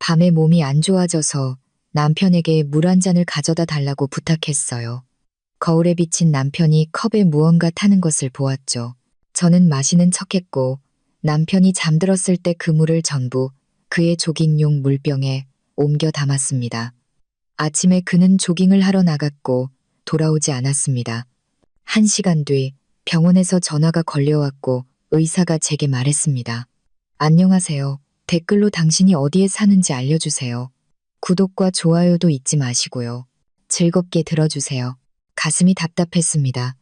밤에 몸이 안 좋아져서 남편에게 물 한 잔을 가져다 달라고 부탁했어요. 거울에 비친 남편이 컵에 무언가 타는 것을 보았죠. 저는 마시는 척했고 남편이 잠들었을 때 그 물을 전부 그의 조깅용 물병에 옮겨 담았습니다. 아침에 그는 조깅을 하러 나갔고 돌아오지 않았습니다. 1시간 뒤 병원에서 전화가 걸려왔고 의사가 제게 말했습니다. 안녕하세요. 댓글로 당신이 어디에 사는지 알려주세요. 구독과 좋아요도 잊지 마시고요. 즐겁게 들어주세요. 가슴이 답답했습니다.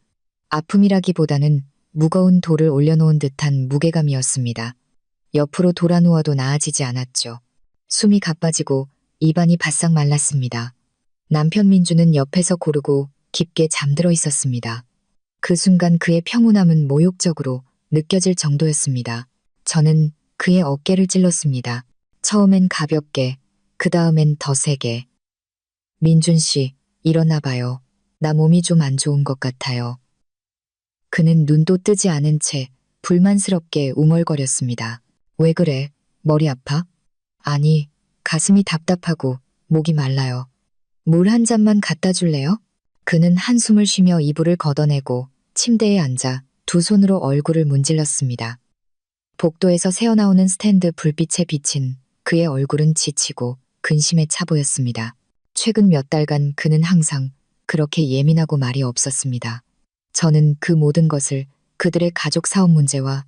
아픔이라기보다는 무거운 돌을 올려놓은 듯한 무게감이었습니다. 옆으로 돌아 누워도 나아지지 않았죠. 숨이 가빠지고 입안이 바싹 말랐습니다. 남편 민주는 옆에서 고르고 깊게 잠들어 있었습니다. 그 순간 그의 평온함은 모욕적으로 느껴질 정도였습니다. 저는 그의 어깨를 찔렀습니다. 처음엔 가볍게, 그 다음엔 더 세게. 민준 씨, 일어나 봐요. 나 몸이 좀 안 좋은 것 같아요. 그는 눈도 뜨지 않은 채 불만스럽게 웅얼거렸습니다. 왜 그래? 머리 아파? 아니, 가슴이 답답하고 목이 말라요. 물 한 잔만 갖다 줄래요? 그는 한숨을 쉬며 이불을 걷어내고 침대에 앉아 두 손으로 얼굴을 문질렀습니다. 복도에서 새어나오는 스탠드 불빛에 비친 그의 얼굴은 지치고 근심에 차 보였습니다. 최근 몇 달간 그는 항상 그렇게 예민하고 말이 없었습니다. 저는 그 모든 것을 그들의 가족 사업 문제와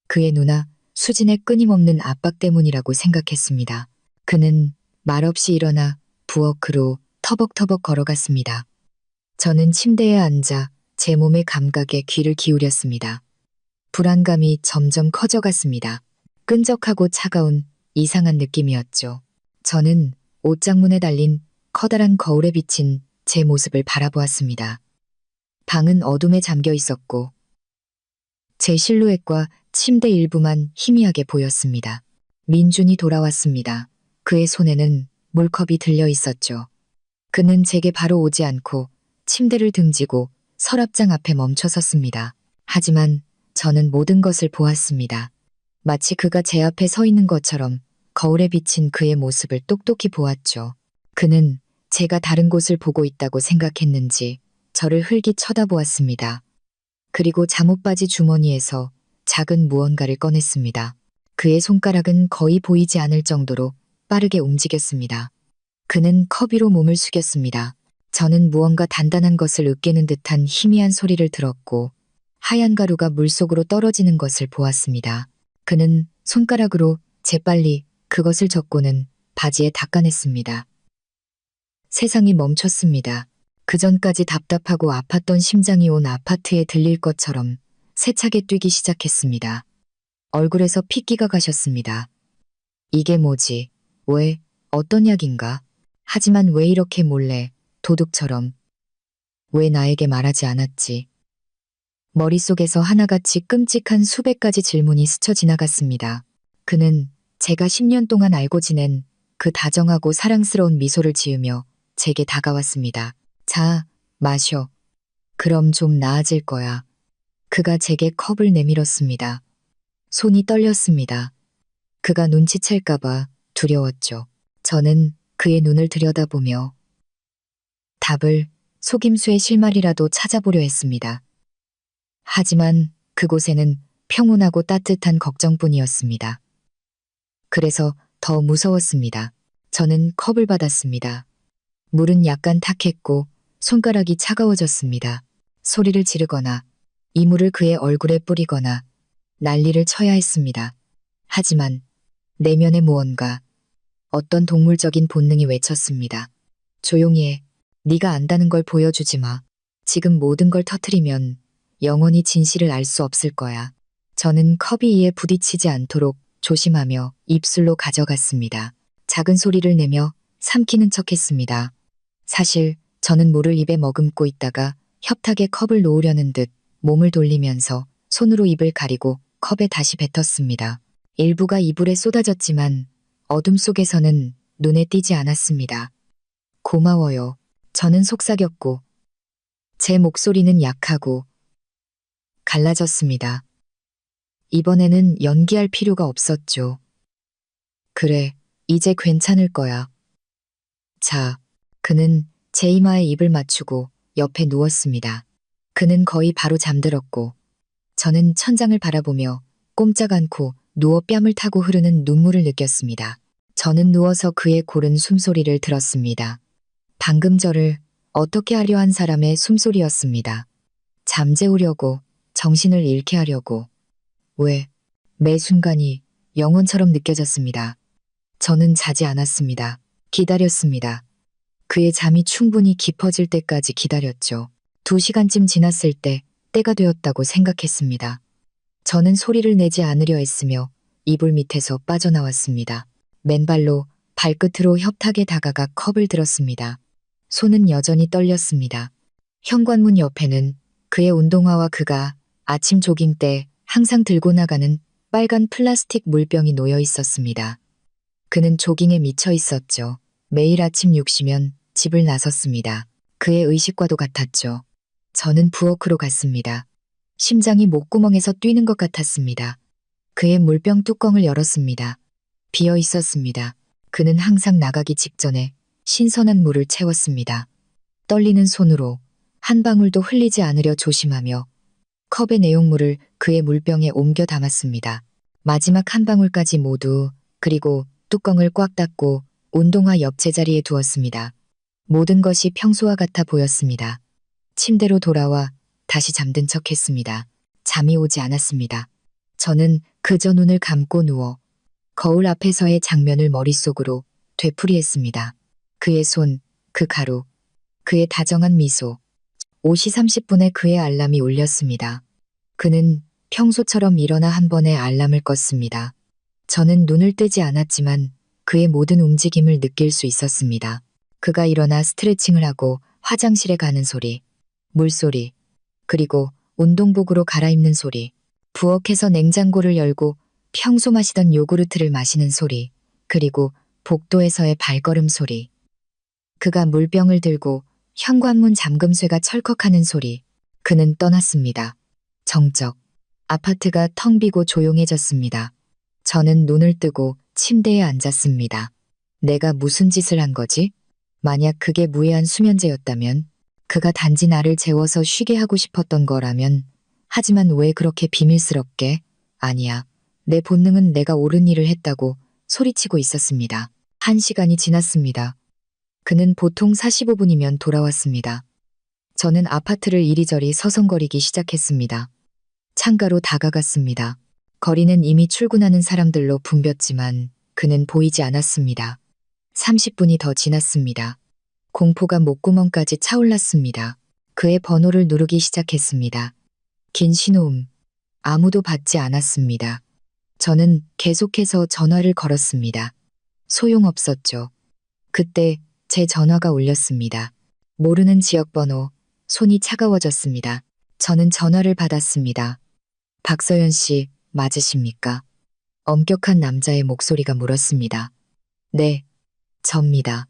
그의 누나 수진의 끊임없는 압박 때문이라고 생각했습니다. 그는 말없이 일어나 부엌으로 터벅터벅 걸어갔습니다. 저는 침대에 앉아 제 몸의 감각에 귀를 기울였습니다. 불안감이 점점 커져갔습니다. 끈적하고 차가운 이상한 느낌이었죠. 저는 옷장문에 달린 커다란 거울에 비친 제 모습을 바라보았습니다. 방은 어둠에 잠겨 있었고 제 실루엣과 침대 일부만 희미하게 보였습니다. 민준이 돌아왔습니다. 그의 손에는 물컵이 들려 있었죠. 그는 제게 바로 오지 않고 침대를 등지고 서랍장 앞에 멈춰 섰습니다. 하지만 저는 모든 것을 보았습니다. 마치 그가 제 앞에 서 있는 것처럼 거울에 비친 그의 모습을 똑똑히 보았죠. 그는 제가 다른 곳을 보고 있다고 생각했는지 저를 흘깃 쳐다보았습니다. 그리고 잠옷바지 주머니에서 작은 무언가를 꺼냈습니다. 그의 손가락은 거의 보이지 않을 정도로 빠르게 움직였습니다. 그는 컵 위로 몸을 숙였습니다. 저는 무언가 단단한 것을 으깨는 듯한 희미한 소리를 들었고 하얀 가루가 물속으로 떨어지는 것을 보았습니다. 그는 손가락으로 재빨리 그것을 젓고는 바지에 닦아냈습니다. 세상이 멈췄습니다. 그전까지 답답하고 아팠던 심장이 온 아파트에 들릴 것처럼 세차게 뛰기 시작했습니다. 얼굴에서 핏기가 가셨습니다. 이게 뭐지? 왜? 어떤 약인가? 하지만 왜 이렇게 몰래, 도둑처럼? 왜 나에게 말하지 않았지? 머릿속에서 하나같이 끔찍한 수백 가지 질문이 스쳐 지나갔습니다. 그는 제가 10년 동안 알고 지낸 그 다정하고 사랑스러운 미소를 지으며 제게 다가왔습니다. 자, 마셔. 그럼 좀 나아질 거야. 그가 제게 컵을 내밀었습니다. 손이 떨렸습니다. 그가 눈치챌까봐 두려웠죠. 저는 그의 눈을 들여다보며 답을 속임수의 실마리라도 찾아보려 했습니다. 하지만 그곳에는 평온하고 따뜻한 걱정뿐이었습니다. 그래서 더 무서웠습니다. 저는 컵을 받았습니다. 물은 약간 탁했고 손가락이 차가워졌습니다. 소리를 지르거나 이물을 그의 얼굴에 뿌리거나 난리를 쳐야 했습니다. 하지만 내면의 무언가, 어떤 동물적인 본능이 외쳤습니다. 조용히 해. 네가 안다는 걸 보여주지 마. 지금 모든 걸 터뜨리면 영원히 진실을 알 수 없을 거야. 저는 컵이 이에 부딪히지 않도록 조심하며 입술로 가져갔습니다. 작은 소리를 내며 삼키는 척했습니다. 사실 저는 물을 입에 머금고 있다가 협탁에 컵을 놓으려는 듯 몸을 돌리면서 손으로 입을 가리고 컵에 다시 뱉었습니다. 일부가 이불에 쏟아졌지만 어둠 속에서는 눈에 띄지 않았습니다. 고마워요. 저는 속삭였고 제 목소리는 약하고 갈라졌습니다. 이번에는 연기할 필요가 없었죠. 그래, 이제 괜찮을 거야. 자, 그는 제 이마에 입을 맞추고 옆에 누웠습니다. 그는 거의 바로 잠들었고 저는 천장을 바라보며 꼼짝 않고 누워 뺨을 타고 흐르는 눈물을 느꼈습니다. 저는 누워서 그의 고른 숨소리를 들었습니다. 방금 저를 어떻게 하려 한 사람의 숨소리였습니다. 잠재우려고, 정신을 잃게 하려고. 왜? 매 순간이 영혼처럼 느껴졌습니다. 저는 자지 않았습니다. 기다렸습니다. 그의 잠이 충분히 깊어질 때까지 기다렸죠. 2시간쯤 지났을 때 때가 되었다고 생각했습니다. 저는 소리를 내지 않으려 했으며 이불 밑에서 빠져나왔습니다. 맨발로 발끝으로 협탁에 다가가 컵을 들었습니다. 손은 여전히 떨렸습니다. 현관문 옆에는 그의 운동화와 그가 아침 조깅 때 항상 들고 나가는 빨간 플라스틱 물병이 놓여 있었습니다. 그는 조깅에 미쳐 있었죠. 매일 아침 6시면 집을 나섰습니다. 그의 의식과도 같았죠. 저는 부엌으로 갔습니다. 심장이 목구멍에서 뛰는 것 같았습니다. 그의 물병 뚜껑을 열었습니다. 비어 있었습니다. 그는 항상 나가기 직전에 신선한 물을 채웠습니다. 떨리는 손으로 한 방울도 흘리지 않으려 조심하며 컵의 내용물을 그의 물병에 옮겨 담았습니다. 마지막 한 방울까지 모두, 그리고 뚜껑을 꽉 닫고 운동화 옆 제자리에 두었습니다. 모든 것이 평소와 같아 보였습니다. 침대로 돌아와 다시 잠든 척 했습니다. 잠이 오지 않았습니다. 저는 그저 눈을 감고 누워 거울 앞에서의 장면을 머릿속으로 되풀이했습니다. 그의 손, 그 가루, 그의 다정한 미소. 5시 30분에 그의 알람이 울렸습니다. 그는 평소처럼 일어나 한 번에 알람을 껐습니다. 저는 눈을 뜨지 않았지만 그의 모든 움직임을 느낄 수 있었습니다. 그가 일어나 스트레칭을 하고 화장실에 가는 소리, 물소리, 그리고 운동복으로 갈아입는 소리, 부엌에서 냉장고를 열고 평소 마시던 요구르트를 마시는 소리, 그리고 복도에서의 발걸음 소리. 그가 물병을 들고 현관문 잠금쇠가 철컥하는 소리. 그는 떠났습니다. 정적. 아파트가 텅 비고 조용해졌습니다. 저는 눈을 뜨고 침대에 앉았습니다. 내가 무슨 짓을 한 거지? 만약 그게 무해한 수면제였다면, 그가 단지 나를 재워서 쉬게 하고 싶었던 거라면, 하지만 왜 그렇게 비밀스럽게? 아니야. 내 본능은 내가 옳은 일을 했다고 소리치고 있었습니다. 1시간이 지났습니다. 그는 보통 45분이면 돌아왔습니다. 저는 아파트를 이리저리 서성거리기 시작했습니다. 창가로 다가갔습니다. 거리는 이미 출근하는 사람들로 붐볐지만 그는 보이지 않았습니다. 30분이 더 지났습니다. 공포가 목구멍까지 차올랐습니다. 그의 번호를 누르기 시작했습니다. 긴 신호음. 아무도 받지 않았습니다. 저는 계속해서 전화를 걸었습니다. 소용없었죠. 그때 제 전화가 울렸습니다. 모르는 지역번호. 손이 차가워졌습니다. 저는 전화를 받았습니다. 박서연 씨, 맞으십니까? 엄격한 남자의 목소리가 물었습니다. 네, 접니다.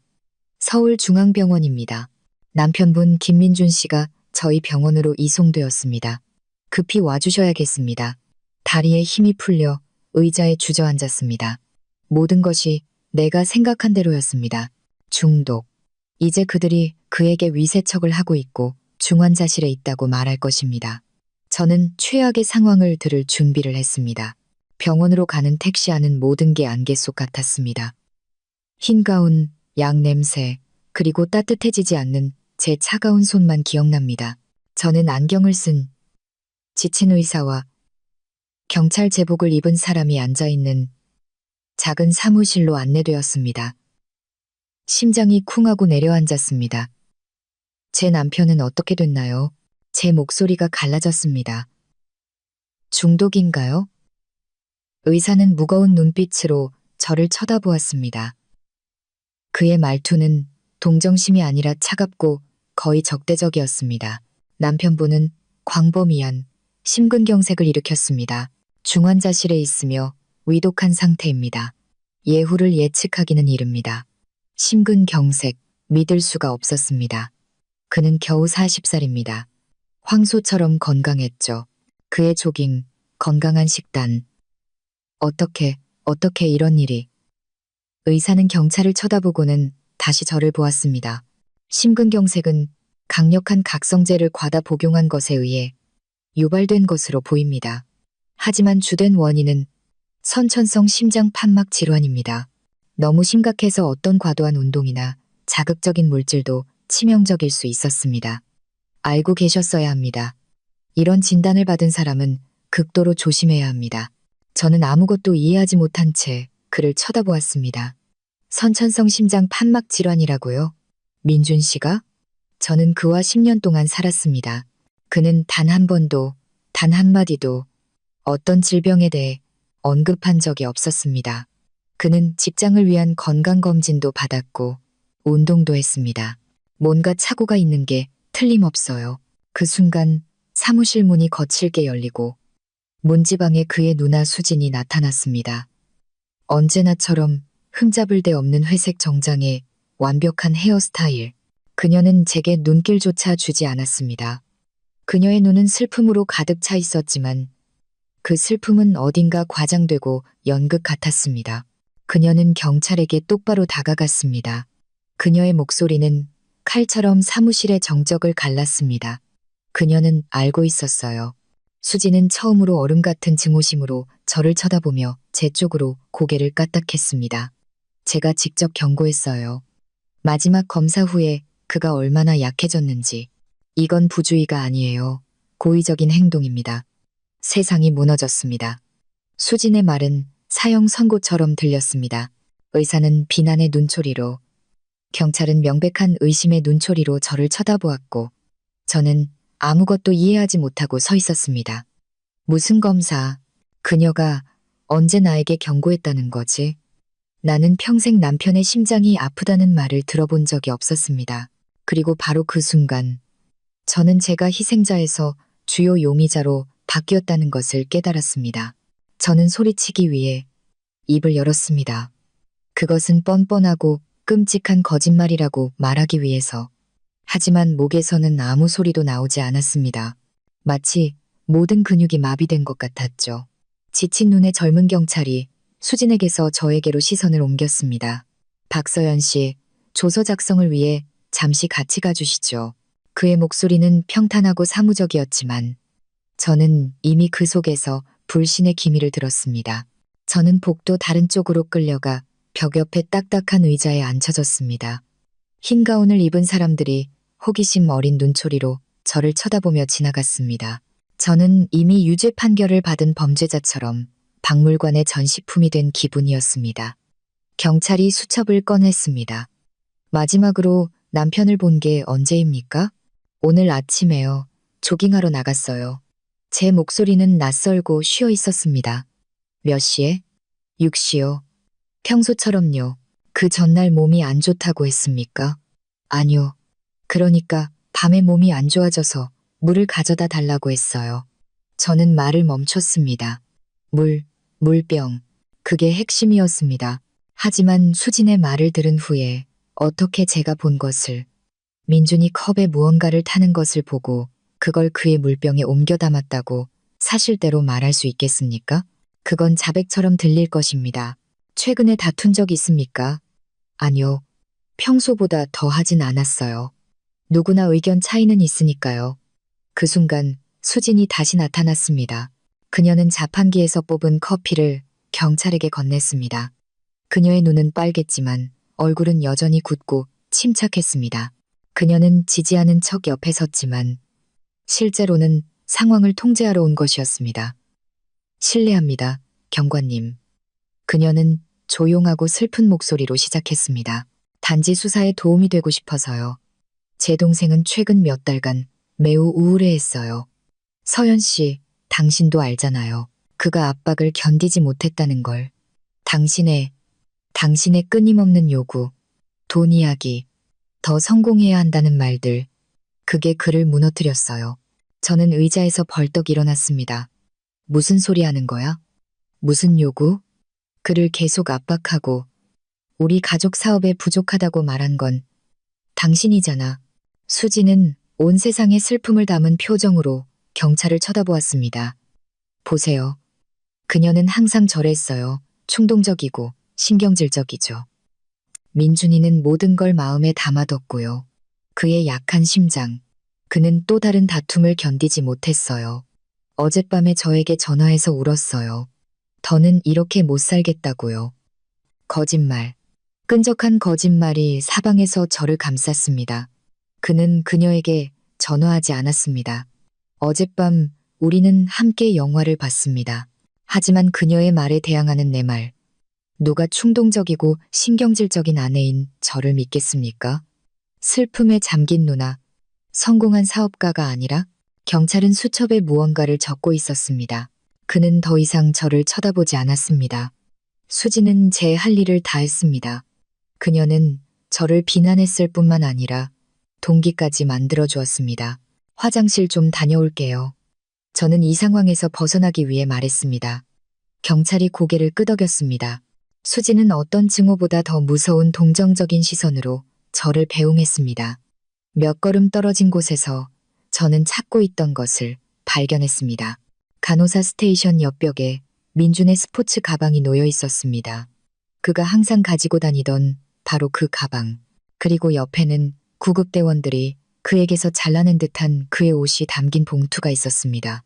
서울중앙병원입니다. 남편분 김민준 씨가 저희 병원으로 이송되었습니다. 급히 와주셔야겠습니다. 다리에 힘이 풀려 의자에 주저앉았습니다. 모든 것이 내가 생각한 대로였습니다. 중독. 이제 그들이 그에게 위세척을 하고 있고 중환자실에 있다고 말할 것입니다. 저는 최악의 상황을 들을 준비를 했습니다. 병원으로 가는 택시 안은 모든 게 안개 속 같았습니다. 흰 가운, 약 냄새, 그리고 따뜻해지지 않는 제 차가운 손만 기억납니다. 저는 안경을 쓴 지친 의사와 경찰 제복을 입은 사람이 앉아있는 작은 사무실로 안내되었습니다. 심장이 쿵하고 내려앉았습니다. 제 남편은 어떻게 됐나요? 제 목소리가 갈라졌습니다. 중독인가요? 의사는 무거운 눈빛으로 저를 쳐다보았습니다. 그의 말투는 동정심이 아니라 차갑고 거의 적대적이었습니다. 남편분은 광범위한 심근경색을 일으켰습니다. 중환자실에 있으며 위독한 상태입니다. 예후를 예측하기는 이릅니다. 심근경색, 믿을 수가 없었습니다. 그는 겨우 40살입니다. 황소처럼 건강했죠. 그의 조깅, 건강한 식단. 어떻게 이런 일이. 의사는 경찰을 쳐다보고는 다시 저를 보았습니다. 심근경색은 강력한 각성제를 과다 복용한 것에 의해 유발된 것으로 보입니다. 하지만 주된 원인은 선천성 심장 판막 질환입니다. 너무 심각해서 어떤 과도한 운동이나 자극적인 물질도 치명적일 수 있었습니다. 알고 계셨어야 합니다. 이런 진단을 받은 사람은 극도로 조심해야 합니다. 저는 아무것도 이해하지 못한 채 그를 쳐다보았습니다. 선천성 심장 판막 질환이라고요? 민준 씨가? 저는 그와 10년 동안 살았습니다. 그는 단 한 번도, 단 한마디도 어떤 질병에 대해 언급한 적이 없었습니다. 그는 직장을 위한 건강검진도 받았고 운동도 했습니다. 뭔가 착오가 있는 게 틀림없어요. 그 순간 사무실 문이 거칠게 열리고 문지방에 그의 누나 수진이 나타났습니다. 언제나처럼 흠잡을 데 없는 회색 정장에 완벽한 헤어스타일. 그녀는 제게 눈길조차 주지 않았습니다. 그녀의 눈은 슬픔으로 가득 차 있었지만 그 슬픔은 어딘가 과장되고 연극 같았습니다. 그녀는 경찰에게 똑바로 다가갔습니다. 그녀의 목소리는 칼처럼 사무실의 정적을 갈랐습니다. 그녀는 알고 있었어요. 수지는 처음으로 얼음 같은 증오심으로 저를 쳐다보며 제 쪽으로 고개를 까딱했습니다. 제가 직접 경고했어요. 마지막 검사 후에 그가 얼마나 약해졌는지. 이건 부주의가 아니에요. 고의적인 행동입니다. 세상이 무너졌습니다. 수진의 말은 사형 선고처럼 들렸습니다. 의사는 비난의 눈초리로, 경찰은 명백한 의심의 눈초리로 저를 쳐다보았고, 저는 아무것도 이해하지 못하고 서 있었습니다. 무슨 검사, 그녀가 언제 나에게 경고했다는 거지? 나는 평생 남편의 심장이 아프다는 말을 들어본 적이 없었습니다. 그리고 바로 그 순간, 저는 제가 희생자에서 주요 용의자로 바뀌었다는 것을 깨달았습니다. 저는 소리치기 위해 입을 열었습니다. 그것은 뻔뻔하고 끔찍한 거짓말이라고 말하기 위해서. 하지만 목에서는 아무 소리도 나오지 않았습니다. 마치 모든 근육이 마비된 것 같았죠. 지친 눈의 젊은 경찰이 수진에게서 저에게로 시선을 옮겼습니다. 박서연 씨, 조서 작성을 위해 잠시 같이 가주시죠. 그의 목소리는 평탄하고 사무적이었지만 저는 이미 그 속에서 불신의 기미를 들었습니다. 저는 복도 다른 쪽으로 끌려가 벽 옆에 딱딱한 의자에 앉혀졌습니다. 흰 가운을 입은 사람들이 호기심 어린 눈초리로 저를 쳐다보며 지나갔습니다. 저는 이미 유죄 판결을 받은 범죄자처럼 박물관의 전시품이 된 기분이었습니다. 경찰이 수첩을 꺼냈습니다. 마지막으로 남편을 본 게 언제입니까? 오늘 아침에요. 조깅하러 나갔어요. 제 목소리는 낯설고 쉬어 있었습니다. 몇 시에? 6시요. 평소처럼요. 그 전날 몸이 안 좋다고 했습니까? 아니요. 그러니까 밤에 몸이 안 좋아져서 물을 가져다 달라고 했어요. 저는 말을 멈췄습니다. 물병. 그게 핵심이었습니다. 하지만 수진의 말을 들은 후에 어떻게 제가 본 것을, 민준이 컵에 무언가를 타는 것을 보고 그걸 그의 물병에 옮겨 담았다고 사실대로 말할 수 있겠습니까? 그건 자백처럼 들릴 것입니다. 최근에 다툰 적 있습니까? 아니요. 평소보다 더 하진 않았어요. 누구나 의견 차이는 있으니까요. 그 순간 수진이 다시 나타났습니다. 그녀는 자판기에서 뽑은 커피를 경찰에게 건넸습니다. 그녀의 눈은 빨갰지만 얼굴은 여전히 굳고 침착했습니다. 그녀는 지지하는 척 옆에 섰지만 실제로는 상황을 통제하러 온 것이었습니다. 실례합니다, 경관님. 그녀는 조용하고 슬픈 목소리로 시작했습니다. 단지 수사에 도움이 되고 싶어서요. 제 동생은 최근 몇 달간 매우 우울해했어요. 서연 씨, 당신도 알잖아요. 그가 압박을 견디지 못했다는 걸. 당신의 끊임없는 요구, 돈 이야기, 더 성공해야 한다는 말들, 그게 그를 무너뜨렸어요. 저는 의자에서 벌떡 일어났습니다. 무슨 소리 하는 거야? 무슨 요구? 그를 계속 압박하고 우리 가족 사업에 부족하다고 말한 건 당신이잖아. 수지는 온 세상의 슬픔을 담은 표정으로 경찰을 쳐다보았습니다. 보세요. 그녀는 항상 저랬어요. 충동적이고 신경질적이죠. 민준이는 모든 걸 마음에 담아뒀고요. 그의 약한 심장. 그는 또 다른 다툼을 견디지 못했어요. 어젯밤에 저에게 전화해서 울었어요. 더는 이렇게 못 살겠다고요. 거짓말. 끈적한 거짓말이 사방에서 저를 감쌌습니다. 그는 그녀에게 전화하지 않았습니다. 어젯밤 우리는 함께 영화를 봤습니다. 하지만 그녀의 말에 대항하는 내 말. 누가 충동적이고 신경질적인 아내인 저를 믿겠습니까? 슬픔에 잠긴 누나. 성공한 사업가가 아니라 경찰은 수첩에 무언가를 적고 있었습니다. 그는 더 이상 저를 쳐다보지 않았습니다. 수지는 제 할 일을 다 했습니다. 그녀는 저를 비난했을 뿐만 아니라 동기까지 만들어 주었습니다. 화장실 좀 다녀올게요. 저는 이 상황에서 벗어나기 위해 말했습니다. 경찰이 고개를 끄덕였습니다. 수지는 어떤 증오보다 더 무서운 동정적인 시선으로 저를 배웅했습니다. 몇 걸음 떨어진 곳에서 저는 찾고 있던 것을 발견했습니다. 간호사 스테이션 옆벽에 민준의 스포츠 가방이 놓여 있었습니다. 그가 항상 가지고 다니던 바로 그 가방. 그리고 옆에는 구급대원들이 그에게서 잘라낸 듯한 그의 옷이 담긴 봉투가 있었습니다.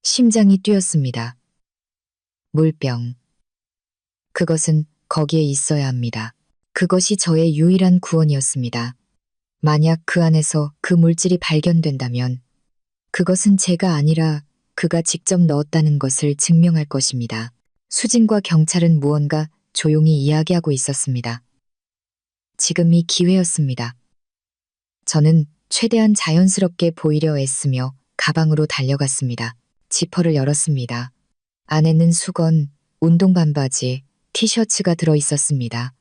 심장이 뛰었습니다. 물병. 그것은 거기에 있어야 합니다. 그것이 저의 유일한 구원이었습니다. 만약 그 안에서 그 물질이 발견된다면 그것은 제가 아니라 그가 직접 넣었다는 것을 증명할 것입니다. 수진과 경찰은 무언가 조용히 이야기하고 있었습니다. 지금이 기회였습니다. 저는 최대한 자연스럽게 보이려 애쓰며 가방으로 달려갔습니다. 지퍼를 열었습니다. 안에는 수건, 운동 반바지, 티셔츠가 들어 있었습니다.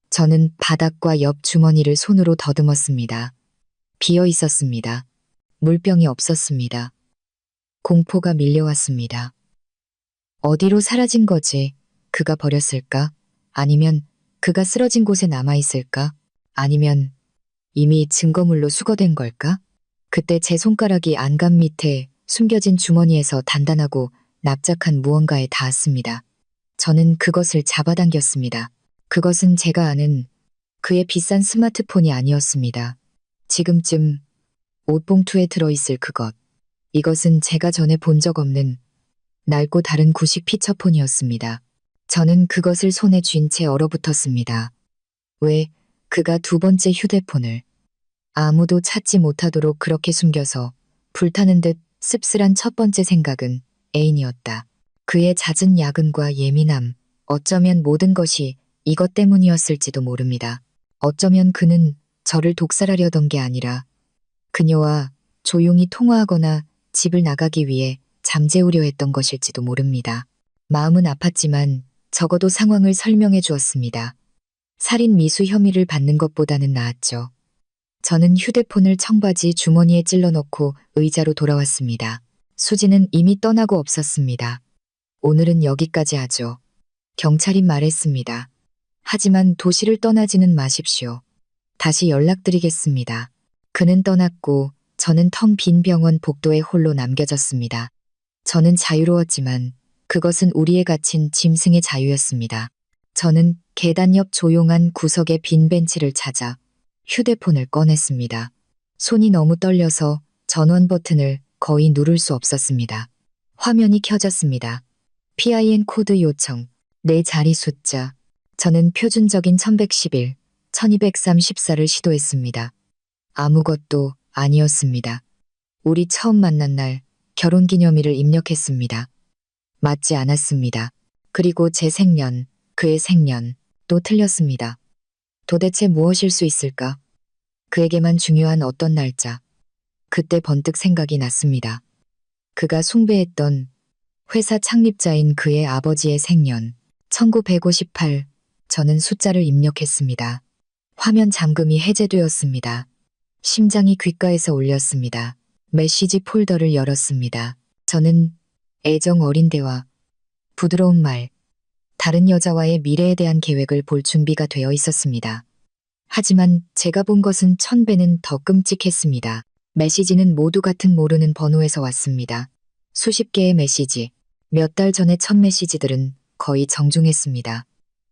저는 바닥과 옆 주머니를 손으로 더듬었습니다. 비어 있었습니다. 물병이 없었습니다. 공포가 밀려왔습니다. 어디로 사라진 거지? 그가 버렸을까? 아니면 그가 쓰러진 곳에 남아있을까? 아니면 이미 증거물로 수거된 걸까? 그때 제 손가락이 안감 밑에 숨겨진 주머니에서 단단하고 납작한 무언가에 닿았습니다. 저는 그것을 잡아당겼습니다. 그것은 제가 아는 그의 비싼 스마트폰이 아니었습니다. 지금쯤 옷봉투에 들어있을 그것. 이것은 제가 전에 본 적 없는 낡고 다른 구식 피처폰이었습니다. 저는 그것을 손에 쥔 채 얼어붙었습니다. 왜 그가 두 번째 휴대폰을 아무도 찾지 못하도록 그렇게 숨겨서 불타는 듯 씁쓸한 첫 번째 생각은 애인이었다. 그의 잦은 야근과 예민함, 어쩌면 모든 것이 이것 때문이었을지도 모릅니다. 어쩌면 그는 저를 독살하려던 게 아니라 그녀와 조용히 통화하거나 집을 나가기 위해 잠재우려 했던 것일지도 모릅니다. 마음은 아팠지만 적어도 상황을 설명해 주었습니다. 살인 미수 혐의를 받는 것보다는 나았죠. 저는 휴대폰을 청바지 주머니에 찔러 넣고 의자로 돌아왔습니다. 수지는 이미 떠나고 없었습니다. 오늘은 여기까지 하죠. 경찰이 말했습니다. 하지만 도시를 떠나지는 마십시오. 다시 연락드리겠습니다. 그는 떠났고 저는 텅 빈 병원 복도에 홀로 남겨졌습니다. 저는 자유로웠지만 그것은 우리에 갇힌 짐승의 자유였습니다. 저는 계단 옆 조용한 구석의 빈 벤치를 찾아 휴대폰을 꺼냈습니다. 손이 너무 떨려서 전원 버튼을 거의 누를 수 없었습니다. 화면이 켜졌습니다. PIN 코드 요청, 내 자리 숫자. 저는 표준적인 1111, 1234를 시도했습니다. 아무것도 아니었습니다. 우리 처음 만난 날 결혼기념일을 입력했습니다. 맞지 않았습니다. 그리고 제 생년, 그의 생년, 또 틀렸습니다. 도대체 무엇일 수 있을까? 그에게만 중요한 어떤 날짜. 그때 번뜩 생각이 났습니다. 그가 숭배했던 회사 창립자인 그의 아버지의 생년, 1958. 저는 숫자를 입력했습니다. 화면 잠금이 해제되었습니다. 심장이 귓가에서 울렸습니다. 메시지 폴더를 열었습니다. 저는 애정 어린 대화, 부드러운 말, 다른 여자와의 미래에 대한 계획을 볼 준비가 되어 있었습니다. 하지만 제가 본 것은 1000배는 더 끔찍했습니다. 메시지는 모두 같은 모르는 번호에서 왔습니다. 수십 개의 메시지, 몇 달 전의 첫 메시지들은 거의 정중했습니다.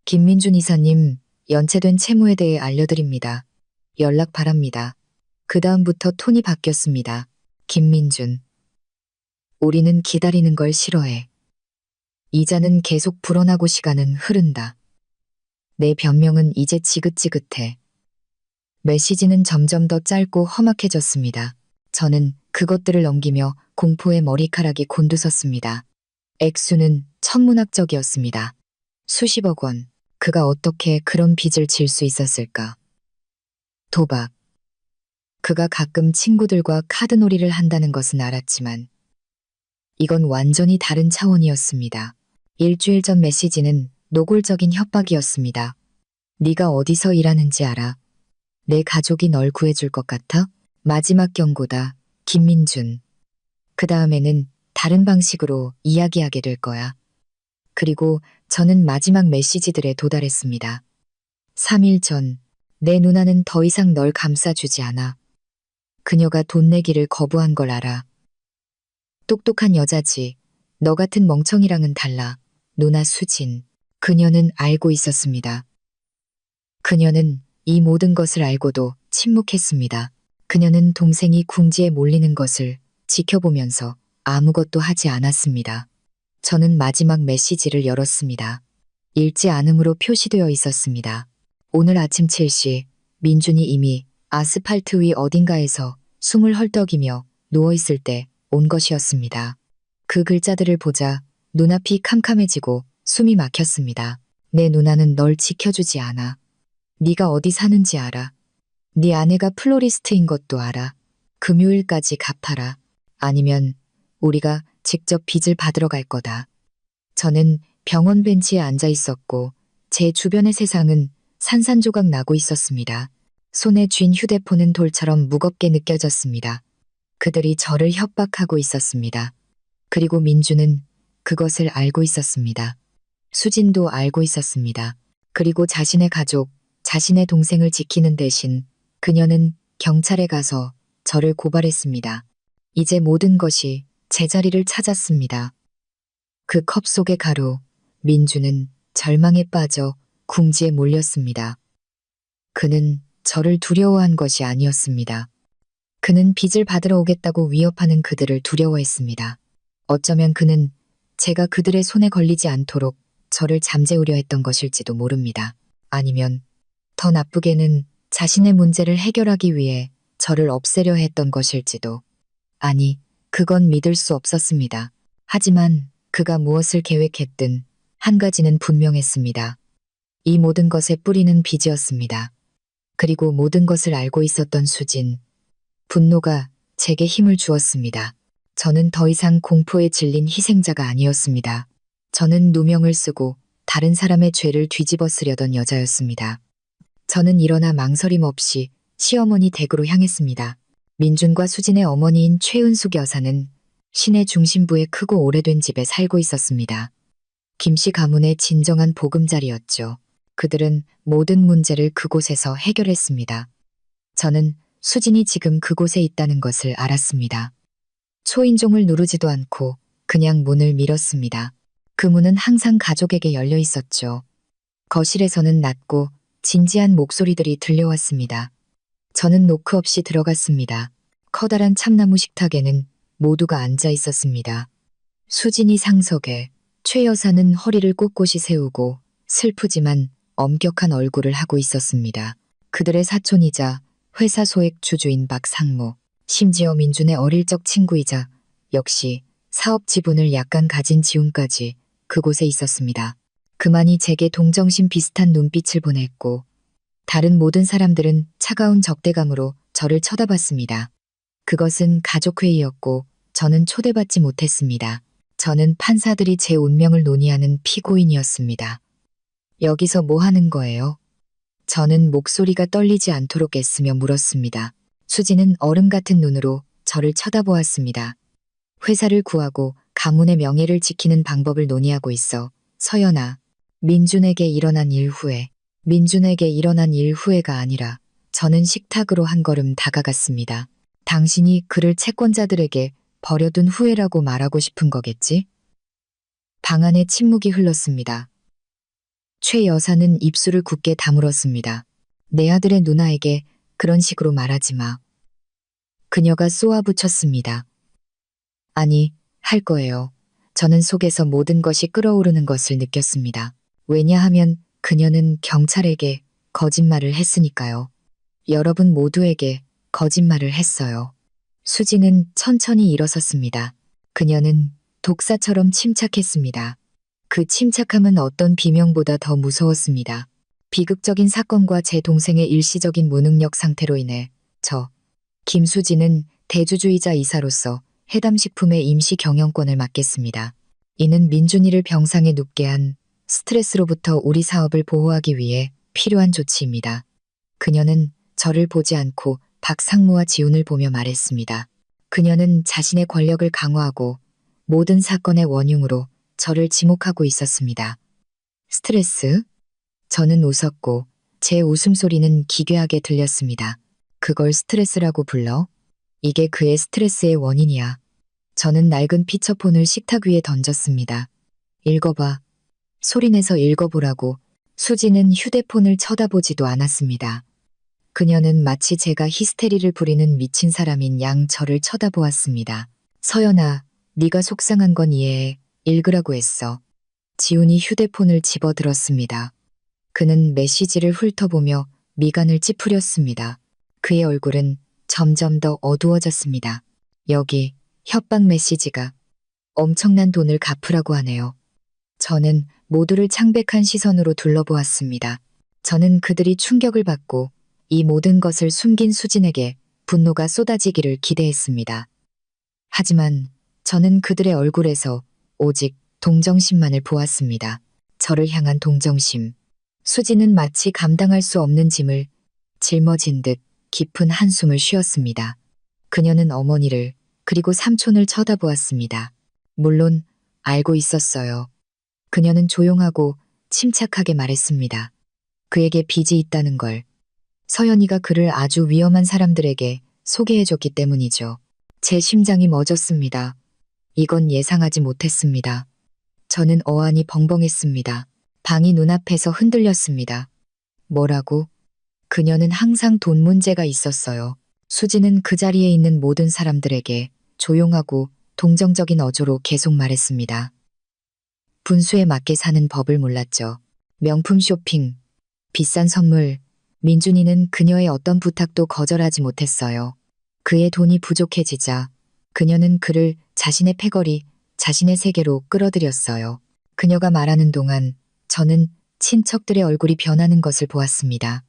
김민준 이사님, 연체된 채무에 대해 알려드립니다. 연락 바랍니다. 그 다음부터 톤이 바뀌었습니다. 김민준. 우리는 기다리는 걸 싫어해. 이자는 계속 불어나고 시간은 흐른다. 내 변명은 이제 지긋지긋해. 메시지는 점점 더 짧고 험악해졌습니다. 저는 그것들을 넘기며 공포의 머리카락이 곤두섰습니다. 액수는 천문학적이었습니다. 수십억 원. 그가 어떻게 그런 빚을 질 수 있었을까? 도박. 그가 가끔 친구들과 카드놀이를 한다는 것은 알았지만 이건 완전히 다른 차원이었습니다. 일주일 전 메시지는 노골적인 협박이었습니다. 네가 어디서 일하는지 알아? 내 가족이 널 구해줄 것 같아? 마지막 경고다. 김민준. 그 다음에는 다른 방식으로 이야기하게 될 거야. 그리고 저는 마지막 메시지들에 도달했습니다. 3일 전, 내 누나는 더 이상 널 감싸주지 않아. 그녀가 돈 내기를 거부한 걸 알아. 똑똑한 여자지. 너 같은 멍청이랑은 달라. 누나 수진. 그녀는 알고 있었습니다. 그녀는 이 모든 것을 알고도 침묵했습니다. 그녀는 동생이 궁지에 몰리는 것을 지켜보면서 아무것도 하지 않았습니다. 저는 마지막 메시지를 열었습니다. 읽지 않음으로 표시되어 있었습니다. 오늘 아침 7시 민준이 이미 아스팔트 위 어딘가에서 숨을 헐떡이며 누워있을 때 온 것이었습니다. 그 글자들을 보자 눈앞이 캄캄해지고 숨이 막혔습니다. 내 누나는 널 지켜주지 않아. 네가 어디 사는지 알아. 네 아내가 플로리스트인 것도 알아. 금요일까지 갚아라. 아니면 우리가 직접 빚을 받으러 갈 거다. 저는 병원 벤치에 앉아 있었고 제 주변의 세상은 산산조각 나고 있었습니다. 손에 쥔 휴대폰은 돌처럼 무겁게 느껴졌습니다. 그들이 저를 협박하고 있었습니다. 그리고 민주는 그것을 알고 있었습니다. 수진도 알고 있었습니다. 그리고 자신의 가족, 자신의 동생을 지키는 대신 그녀는 경찰에 가서 저를 고발했습니다. 이제 모든 것이 제자리를 찾았습니다. 그 컵 속의 가루, 민주는 절망에 빠져 궁지에 몰렸습니다. 그는 저를 두려워한 것이 아니었습니다. 그는 빚을 받으러 오겠다고 위협하는 그들을 두려워했습니다. 어쩌면 그는 제가 그들의 손에 걸리지 않도록 저를 잠재우려 했던 것일지도 모릅니다. 아니면 더 나쁘게는 자신의 문제를 해결하기 위해 저를 없애려 했던 것일지도. 아니, 그건 믿을 수 없었습니다. 하지만 그가 무엇을 계획했든 한 가지는 분명했습니다. 이 모든 것의 뿌리는 빚이었습니다. 그리고 모든 것을 알고 있었던 수진. 분노가 제게 힘을 주었습니다. 저는 더 이상 공포에 질린 희생자가 아니었습니다. 저는 누명을 쓰고 다른 사람의 죄를 뒤집어 쓰려던 여자였습니다. 저는 일어나 망설임 없이 시어머니 댁으로 향했습니다. 민준과 수진의 어머니인 최은숙 여사는 시내 중심부의 크고 오래된 집에 살고 있었습니다. 김씨 가문의 진정한 보금자리였죠. 그들은 모든 문제를 그곳에서 해결했습니다. 저는 수진이 지금 그곳에 있다는 것을 알았습니다. 초인종을 누르지도 않고 그냥 문을 밀었습니다. 그 문은 항상 가족에게 열려 있었죠. 거실에서는 낮고 진지한 목소리들이 들려왔습니다. 저는 노크 없이 들어갔습니다. 커다란 참나무 식탁에는 모두가 앉아 있었습니다. 수진이 상석에, 최 여사는 허리를 꼿꼿이 세우고 슬프지만 엄격한 얼굴을 하고 있었습니다. 그들의 사촌이자 회사 소액 주주인 박상모, 심지어 민준의 어릴 적 친구이자 역시 사업 지분을 약간 가진 지훈까지 그곳에 있었습니다. 그만이 제게 동정심 비슷한 눈빛을 보냈고 다른 모든 사람들은 차가운 적대감으로 저를 쳐다봤습니다. 그것은 가족회의였고 저는 초대받지 못했습니다. 저는 판사들이 제 운명을 논의하는 피고인이었습니다. 여기서 뭐 하는 거예요? 저는 목소리가 떨리지 않도록 애쓰며 물었습니다. 수지는 얼음 같은 눈으로 저를 쳐다보았습니다. 회사를 구하고 가문의 명예를 지키는 방법을 논의하고 있어. 서연아, 민준에게 일어난 일 후에가 아니라 저는 식탁으로 한 걸음 다가갔습니다. 당신이 그를 채권자들에게 버려둔 후회라고 말하고 싶은 거겠지? 방 안에 침묵이 흘렀습니다. 최 여사는 입술을 굳게 다물었습니다. 내 아들의 누나에게 그런 식으로 말하지 마. 그녀가 쏘아붙였습니다. 아니, 할 거예요. 저는 속에서 모든 것이 끓어오르는 것을 느꼈습니다. 왜냐하면 그녀는 경찰에게 거짓말을 했으니까요. 여러분 모두에게 거짓말을 했어요. 수지는 천천히 일어섰습니다. 그녀는 독사처럼 침착했습니다. 그 침착함은 어떤 비명보다 더 무서웠습니다. 비극적인 사건과 제 동생의 일시적인 무능력 상태로 인해 김수지는 대주주이자 이사로서 해담식품의 임시 경영권을 맡겠습니다. 이는 민준이를 병상에 눕게 한 스트레스로부터 우리 사업을 보호하기 위해 필요한 조치입니다. 그녀는 저를 보지 않고 박상무와 지훈을 보며 말했습니다. 그녀는 자신의 권력을 강화하고 모든 사건의 원흉으로 저를 지목하고 있었습니다. 스트레스? 저는 웃었고 제 웃음소리는 기괴하게 들렸습니다. 그걸 스트레스라고 불러? 이게 그의 스트레스의 원인이야. 저는 낡은 피처폰을 식탁 위에 던졌습니다. 읽어봐. 소리내서 읽어보라고. 수지는 휴대폰을 쳐다보지도 않았습니다. 그녀는 마치 제가 히스테리를 부리는 미친 사람인 양 저를 쳐다보았습니다. 서연아, 네가 속상한 건 이해해. 읽으라고 했어. 지훈이 휴대폰을 집어들었습니다. 그는 메시지를 훑어보며 미간을 찌푸렸습니다. 그의 얼굴은 점점 더 어두워졌습니다. 여기 협박 메시지가 엄청난 돈을 갚으라고 하네요. 저는 모두를 창백한 시선으로 둘러보았습니다. 저는 그들이 충격을 받고 이 모든 것을 숨긴 수진에게 분노가 쏟아지기를 기대했습니다. 하지만 저는 그들의 얼굴에서 오직 동정심만을 보았습니다. 저를 향한 동정심. 수진은 마치 감당할 수 없는 짐을 짊어진 듯 깊은 한숨을 쉬었습니다. 그녀는 어머니를 그리고 삼촌을 쳐다보았습니다. 물론 알고 있었어요. 그녀는 조용하고 침착하게 말했습니다. 그에게 빚이 있다는 걸. 서연이가 그를 아주 위험한 사람들에게 소개해줬기 때문이죠. 제 심장이 멎었습니다. 이건 예상하지 못했습니다. 저는 어안이 벙벙했습니다. 방이 눈앞에서 흔들렸습니다. 뭐라고? 그녀는 항상 돈 문제가 있었어요. 수지는 그 자리에 있는 모든 사람들에게 조용하고 동정적인 어조로 계속 말했습니다. 분수에 맞게 사는 법을 몰랐죠. 명품 쇼핑, 비싼 선물, 민준이는 그녀의 어떤 부탁도 거절하지 못했어요. 그의 돈이 부족해지자 그녀는 그를 자신의 패거리, 자신의 세계로 끌어들였어요. 그녀가 말하는 동안 저는 친척들의 얼굴이 변하는 것을 보았습니다.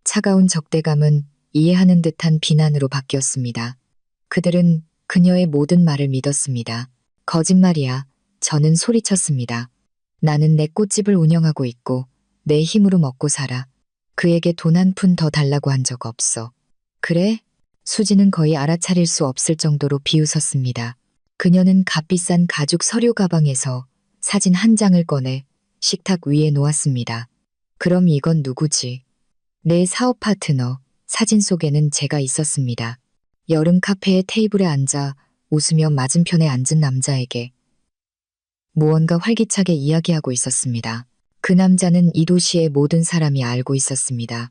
차가운 적대감은 이해하는 듯한 비난으로 바뀌었습니다. 그들은 그녀의 모든 말을 믿었습니다. 거짓말이야. 저는 소리쳤습니다. 나는 내 꽃집을 운영하고 있고 내 힘으로 먹고 살아. 그에게 돈 한 푼 더 달라고 한 적 없어. 그래? 수지는 거의 알아차릴 수 없을 정도로 비웃었습니다. 그녀는 값비싼 가죽 서류 가방에서 사진 한 장을 꺼내 식탁 위에 놓았습니다. 그럼 이건 누구지? 내 사업 파트너. 사진 속에는 제가 있었습니다. 여름 카페의 테이블에 앉아 웃으며 맞은편에 앉은 남자에게 무언가 활기차게 이야기하고 있었습니다. 그 남자는 이 도시의 모든 사람이 알고 있었습니다.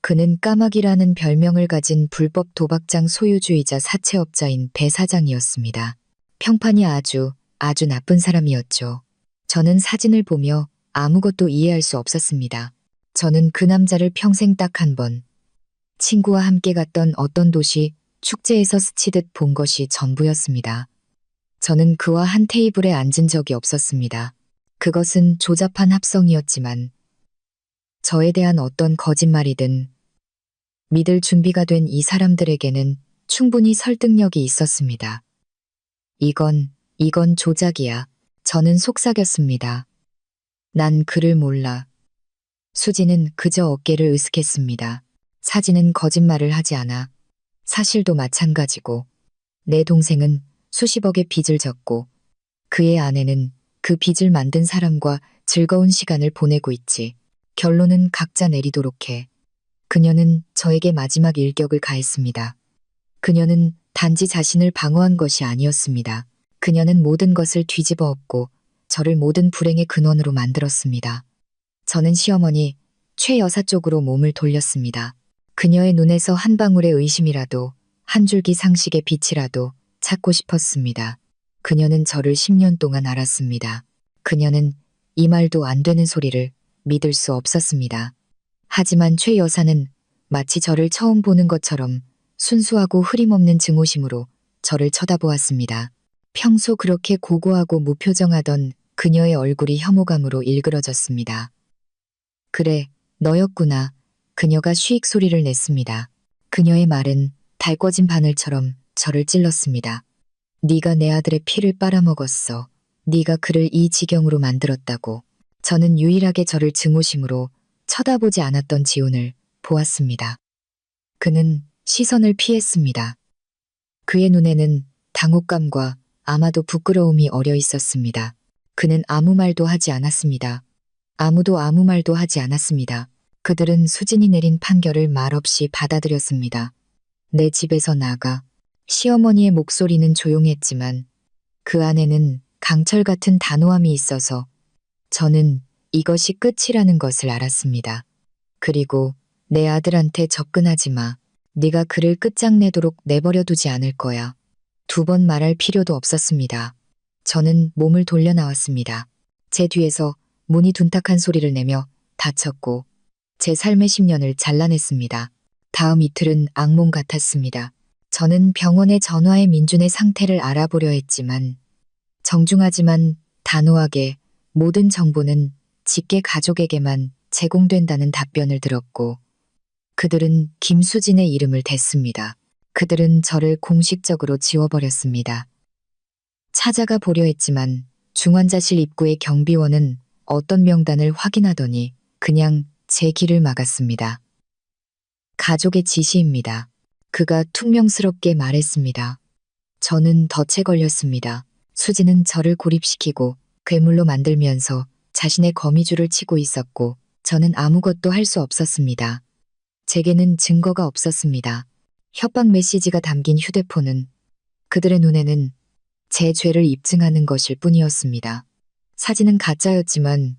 그는 까마귀라는 별명을 가진 불법 도박장 소유주이자 사채업자인 배 사장이었습니다. 평판이 아주 나쁜 사람이었죠. 저는 사진을 보며 아무것도 이해할 수 없었습니다. 저는 그 남자를 평생 딱 한 번, 친구와 함께 갔던 어떤 도시 축제에서 스치듯 본 것이 전부였습니다. 저는 그와 한 테이블에 앉은 적이 없었습니다. 그것은 조잡한 합성이었지만 저에 대한 어떤 거짓말이든 믿을 준비가 된 이 사람들에게는 충분히 설득력이 있었습니다. 이건 조작이야. 저는 속삭였습니다. 난 그를 몰라. 수지는 그저 어깨를 으쓱했습니다. 사진은 거짓말을 하지 않아. 사실도 마찬가지고. 내 동생은 수십억의 빚을 졌고 그의 아내는 그 빚을 만든 사람과 즐거운 시간을 보내고 있지. 결론은 각자 내리도록 해. 그녀는 저에게 마지막 일격을 가했습니다. 그녀는 단지 자신을 방어한 것이 아니었습니다. 그녀는 모든 것을 뒤집어 엎고 저를 모든 불행의 근원으로 만들었습니다. 저는 시어머니 최 여사 쪽으로 몸을 돌렸습니다. 그녀의 눈에서 한 방울의 의심이라도, 한 줄기 상식의 빛이라도 찾고 싶었습니다. 그녀는 저를 10년 동안 알았습니다. 그녀는 이 말도 안 되는 소리를 믿을 수 없었습니다. 하지만 최 여사는 마치 저를 처음 보는 것처럼 순수하고 흐림없는 증오심으로 저를 쳐다보았습니다. 평소 그렇게 고고하고 무표정하던 그녀의 얼굴이 혐오감으로 일그러졌습니다. 그래, 너였구나. 그녀가 쉬익 소리를 냈습니다. 그녀의 말은 달궈진 바늘처럼 저를 찔렀습니다. 네가 내 아들의 피를 빨아먹었어. 네가 그를 이 지경으로 만들었다고. 저는 유일하게 저를 증오심으로 쳐다보지 않았던 지훈을 보았습니다. 그는 시선을 피했습니다. 그의 눈에는 당혹감과 아마도 부끄러움이 어려 있었습니다. 그는 아무 말도 하지 않았습니다. 아무도 아무 말도 하지 않았습니다. 그들은 수진이 내린 판결을 말없이 받아들였습니다. 내 집에서 나가. 시어머니의 목소리는 조용했지만 그 안에는 강철 같은 단호함이 있어서 저는 이것이 끝이라는 것을 알았습니다. 그리고 내 아들한테 접근하지 마. 네가 그를 끝장내도록 내버려 두지 않을 거야. 2번 말할 필요도 없었습니다. 저는 몸을 돌려 나왔습니다. 제 뒤에서 문이 둔탁한 소리를 내며 닫혔고 제 삶의 10년을 잘라냈습니다. 다음 이틀은 악몽 같았습니다. 저는 병원에 전화해 민준의 상태를 알아보려 했지만 정중하지만 단호하게 모든 정보는 직계 가족에게만 제공된다는 답변을 들었고 그들은 김수진의 이름을 댔습니다. 그들은 저를 공식적으로 지워버렸습니다. 찾아가 보려 했지만 중환자실 입구의 경비원은 어떤 명단을 확인하더니 그냥 제 길을 막았습니다. 가족의 지시입니다. 그가 퉁명스럽게 말했습니다. 저는 덫에 걸렸습니다. 수지는 저를 고립시키고 괴물로 만들면서 자신의 거미줄을 치고 있었고 저는 아무것도 할 수 없었습니다. 제게는 증거가 없었습니다. 협박 메시지가 담긴 휴대폰은 그들의 눈에는 제 죄를 입증하는 것일 뿐이었습니다. 사진은 가짜였지만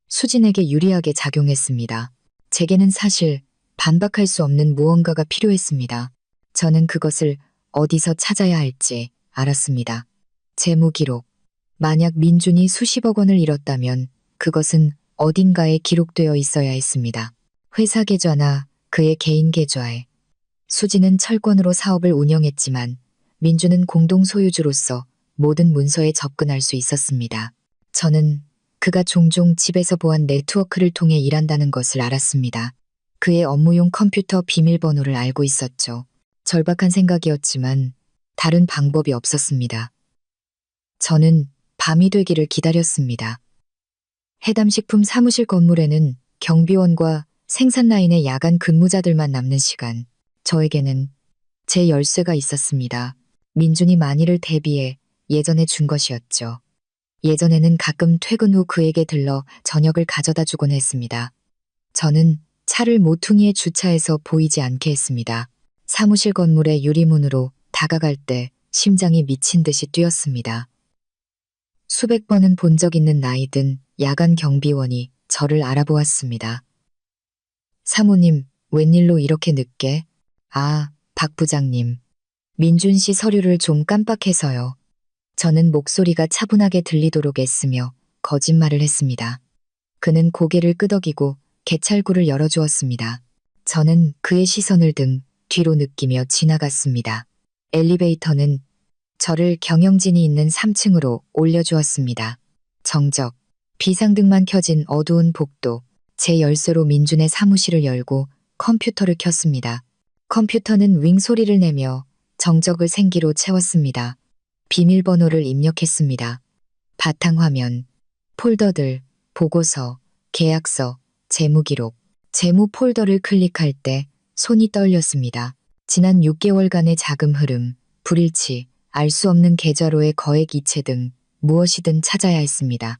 수진에게 유리하게 작용했습니다. 제게는 사실 반박할 수 없는 무언가가 필요했습니다. 저는 그것을 어디서 찾아야 할지 알았습니다. 재무 기록. 만약 민준이 수십억 원을 잃었다면 그것은 어딘가에 기록되어 있어야 했습니다. 회사 계좌나 그의 개인 계좌에. 수지는 철권으로 사업을 운영했지만 민준은 공동 소유주로서 모든 문서에 접근할 수 있었습니다. 저는 그가 종종 집에서 보안 네트워크를 통해 일한다는 것을 알았습니다. 그의 업무용 컴퓨터 비밀번호를 알고 있었죠. 절박한 생각이었지만 다른 방법이 없었습니다. 저는 밤이 되기를 기다렸습니다. 해담식품 사무실 건물에는 경비원과 생산 라인의 야간 근무자들만 남는 시간, 저에게는 제 열쇠가 있었습니다. 민준이 만일을 대비해 예전에 준 것이었죠. 예전에는 가끔 퇴근 후 그에게 들러 저녁을 가져다 주곤 했습니다. 저는 차를 모퉁이에 주차해서 보이지 않게 했습니다. 사무실 건물의 유리문으로 다가갈 때 심장이 미친 듯이 뛰었습니다. 수백 번은 본 적 있는 나이든 야간 경비원이 저를 알아보았습니다. 사모님, 웬일로 이렇게 늦게? 아, 박 부장님. 민준 씨 서류를 좀 깜빡해서요. 저는 목소리가 차분하게 들리도록 애쓰며 거짓말을 했습니다. 그는 고개를 끄덕이고 개찰구를 열어주었습니다. 저는 그의 시선을 등 뒤로 느끼며 지나갔습니다. 엘리베이터는 저를 경영진이 있는 3층으로 올려주었습니다. 정적, 비상등만 켜진 어두운 복도, 제 열쇠로 민준의 사무실을 열고 컴퓨터를 켰습니다. 컴퓨터는 윙 소리를 내며 정적을 생기로 채웠습니다. 비밀번호를 입력했습니다. 바탕화면, 폴더들, 보고서, 계약서, 재무기록, 재무 폴더를 클릭할 때 손이 떨렸습니다. 지난 6개월간의 자금 흐름, 불일치, 알 수 없는 계좌로의 거액 이체 등 무엇이든 찾아야 했습니다.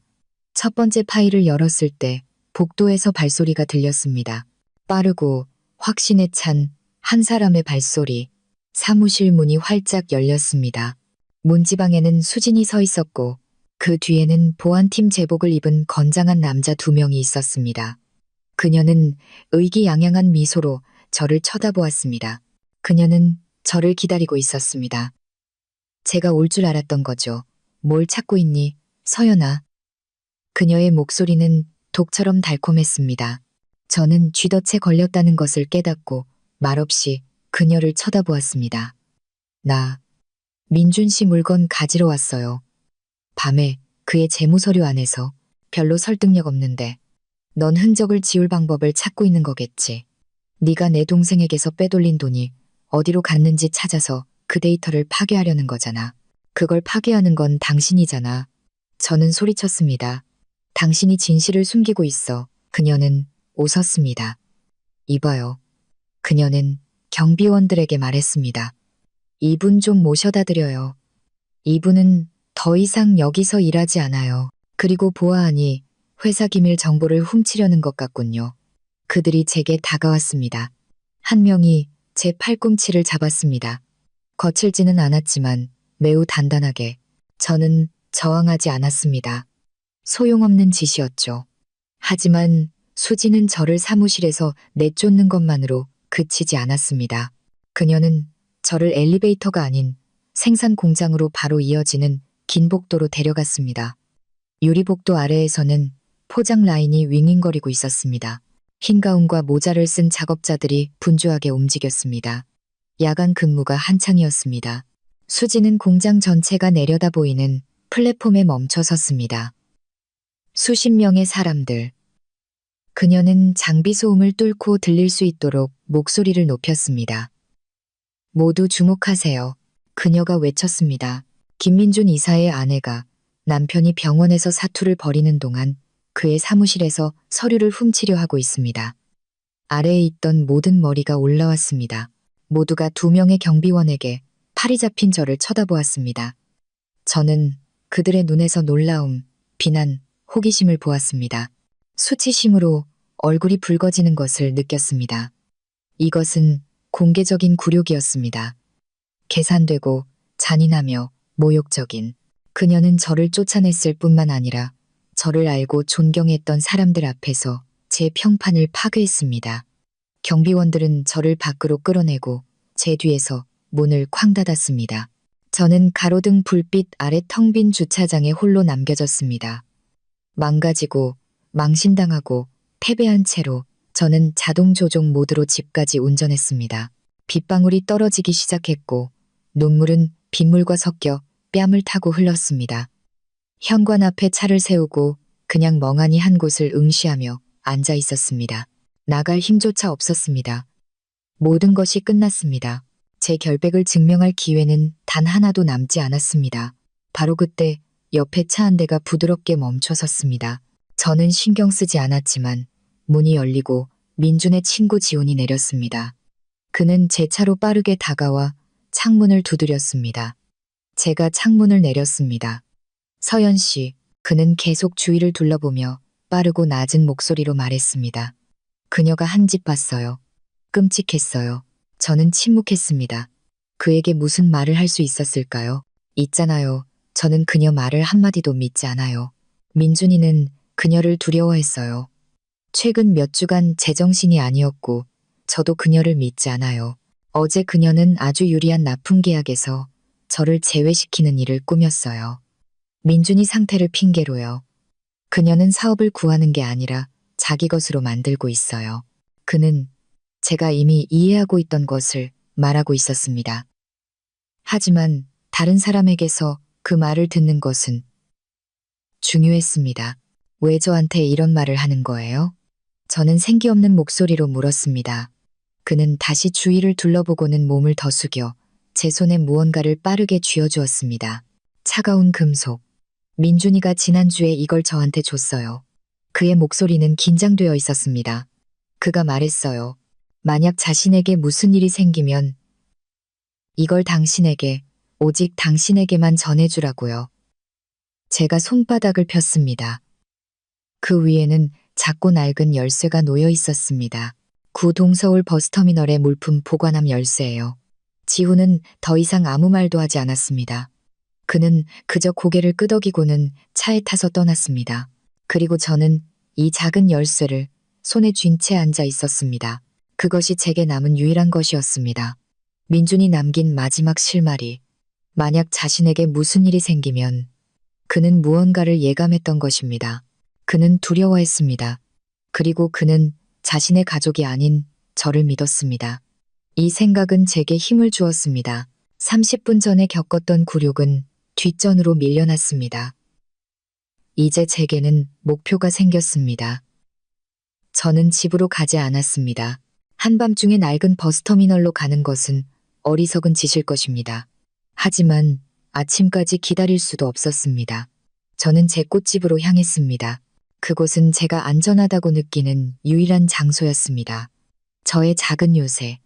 첫 번째 파일을 열었을 때 복도에서 발소리가 들렸습니다. 빠르고 확신에 찬 한 사람의 발소리. 사무실 문이 활짝 열렸습니다. 문지방에는 수진이 서 있었고 그 뒤에는 보안팀 제복을 입은 건장한 남자 2명이 있었습니다. 그녀는 의기양양한 미소로 저를 쳐다보았습니다. 그녀는 저를 기다리고 있었습니다. 제가 올 줄 알았던 거죠. 뭘 찾고 있니, 서연아? 그녀의 목소리는 독처럼 달콤했습니다. 저는 쥐덫에 걸렸다는 것을 깨닫고 말없이 그녀를 쳐다보았습니다. 나, 민준 씨 물건 가지러 왔어요. 밤에 그의 재무서류 안에서. 별로 설득력 없는데. 넌 흔적을 지울 방법을 찾고 있는 거겠지. 네가 내 동생에게서 빼돌린 돈이 어디로 갔는지 찾아서 그 데이터를 파괴하려는 거잖아. 그걸 파괴하는 건 당신이잖아. 저는 소리쳤습니다. 당신이 진실을 숨기고 있어. 그녀는 웃었습니다. 이봐요. 그녀는 경비원들에게 말했습니다. 이분 좀 모셔다 드려요. 이분은 더 이상 여기서 일하지 않아요. 그리고 보아하니 회사 기밀 정보를 훔치려는 것 같군요. 그들이 제게 다가왔습니다. 한 명이 제 팔꿈치를 잡았습니다. 거칠지는 않았지만 매우 단단하게. 저는 저항하지 않았습니다. 소용없는 짓이었죠. 하지만 수지는 저를 사무실에서 내쫓는 것만으로 그치지 않았습니다. 그녀는 저를 엘리베이터가 아닌 생산 공장으로 바로 이어지는 긴 복도로 데려갔습니다. 유리복도 아래에서는 포장 라인이 윙윙거리고 있었습니다. 흰 가운과 모자를 쓴 작업자들이 분주하게 움직였습니다. 야간 근무가 한창이었습니다. 수지는 공장 전체가 내려다 보이는 플랫폼에 멈춰 섰습니다. 수십 명의 사람들. 그녀는 장비 소음을 뚫고 들릴 수 있도록 목소리를 높였습니다. 모두 주목하세요. 그녀가 외쳤습니다. 김민준 이사의 아내가 남편이 병원에서 사투를 벌이는 동안 그의 사무실에서 서류를 훔치려 하고 있습니다. 아래에 있던 모든 머리가 올라왔습니다. 모두가 2명의 경비원에게 팔이 잡힌 저를 쳐다보았습니다. 저는 그들의 눈에서 놀라움, 비난, 호기심을 보았습니다. 수치심으로 얼굴이 붉어지는 것을 느꼈습니다. 이것은 공개적인 굴욕이었습니다. 계산되고 잔인하며 모욕적인. 그녀는 저를 쫓아냈을 뿐만 아니라 저를 알고 존경했던 사람들 앞에서 제 평판을 파괴했습니다. 경비원들은 저를 밖으로 끌어내고 제 뒤에서 문을 쾅 닫았습니다. 저는 가로등 불빛 아래 텅 빈 주차장에 홀로 남겨졌습니다. 망가지고 망신당하고 패배한 채로 저는 자동 조종 모드로 집까지 운전했습니다. 빗방울이 떨어지기 시작했고 눈물은 빗물과 섞여 뺨을 타고 흘렀습니다. 현관 앞에 차를 세우고 그냥 멍하니 한 곳을 응시하며 앉아 있었습니다. 나갈 힘조차 없었습니다. 모든 것이 끝났습니다. 제 결백을 증명할 기회는 단 하나도 남지 않았습니다. 바로 그때 옆에 차 한 대가 부드럽게 멈춰 섰습니다. 저는 신경 쓰지 않았지만 문이 열리고 민준의 친구 지훈이 내렸습니다. 그는 제 차로 빠르게 다가와 창문을 두드렸습니다. 제가 창문을 내렸습니다. 서연 씨, 그는 계속 주위를 둘러보며 빠르고 낮은 목소리로 말했습니다. 그녀가 한 짓 봤어요. 끔찍했어요. 저는 침묵했습니다. 그에게 무슨 말을 할 수 있었을까요? 있잖아요. 저는 그녀 말을 한마디도 믿지 않아요. 민준이는 그녀를 두려워했어요. 최근 몇 주간 제정신이 아니었고 저도 그녀를 믿지 않아요. 어제 그녀는 아주 유리한 납품 계약에서 저를 제외시키는 일을 꾸몄어요. 민준이 상태를 핑계로요. 그녀는 사업을 구하는 게 아니라 자기 것으로 만들고 있어요. 그는 제가 이미 이해하고 있던 것을 말하고 있었습니다. 하지만 다른 사람에게서 그 말을 듣는 것은 중요했습니다. 왜 저한테 이런 말을 하는 거예요? 저는 생기 없는 목소리로 물었습니다. 그는 다시 주위를 둘러보고는 몸을 더 숙여 제 손에 무언가를 빠르게 쥐어주었습니다. 차가운 금속. 민준이가 지난주에 이걸 저한테 줬어요. 그의 목소리는 긴장되어 있었습니다. 그가 말했어요. 만약 자신에게 무슨 일이 생기면 이걸 당신에게, 오직 당신에게만 전해주라고요. 제가 손바닥을 폈습니다. 그 위에는 작고 낡은 열쇠가 놓여 있었습니다. 구 동서울 버스터미널의 물품 보관함 열쇠예요. 지훈은 더 이상 아무 말도 하지 않았습니다. 그는 그저 고개를 끄덕이고는 차에 타서 떠났습니다. 그리고 저는 이 작은 열쇠를 손에 쥔 채 앉아 있었습니다. 그것이 제게 남은 유일한 것이었습니다. 민준이 남긴 마지막 실마리. 만약 자신에게 무슨 일이 생기면 그는 무언가를 예감했던 것입니다. 그는 두려워했습니다. 그리고 그는 자신의 가족이 아닌 저를 믿었습니다. 이 생각은 제게 힘을 주었습니다. 30분 전에 겪었던 굴욕은 뒷전으로 밀려났습니다. 이제 제게는 목표가 생겼습니다. 저는 집으로 가지 않았습니다. 한밤중에 낡은 버스터미널로 가는 것은 어리석은 짓일 것입니다. 하지만 아침까지 기다릴 수도 없었습니다. 저는 제 꽃집으로 향했습니다. 그곳은 제가 안전하다고 느끼는 유일한 장소였습니다. 저의 작은 요새.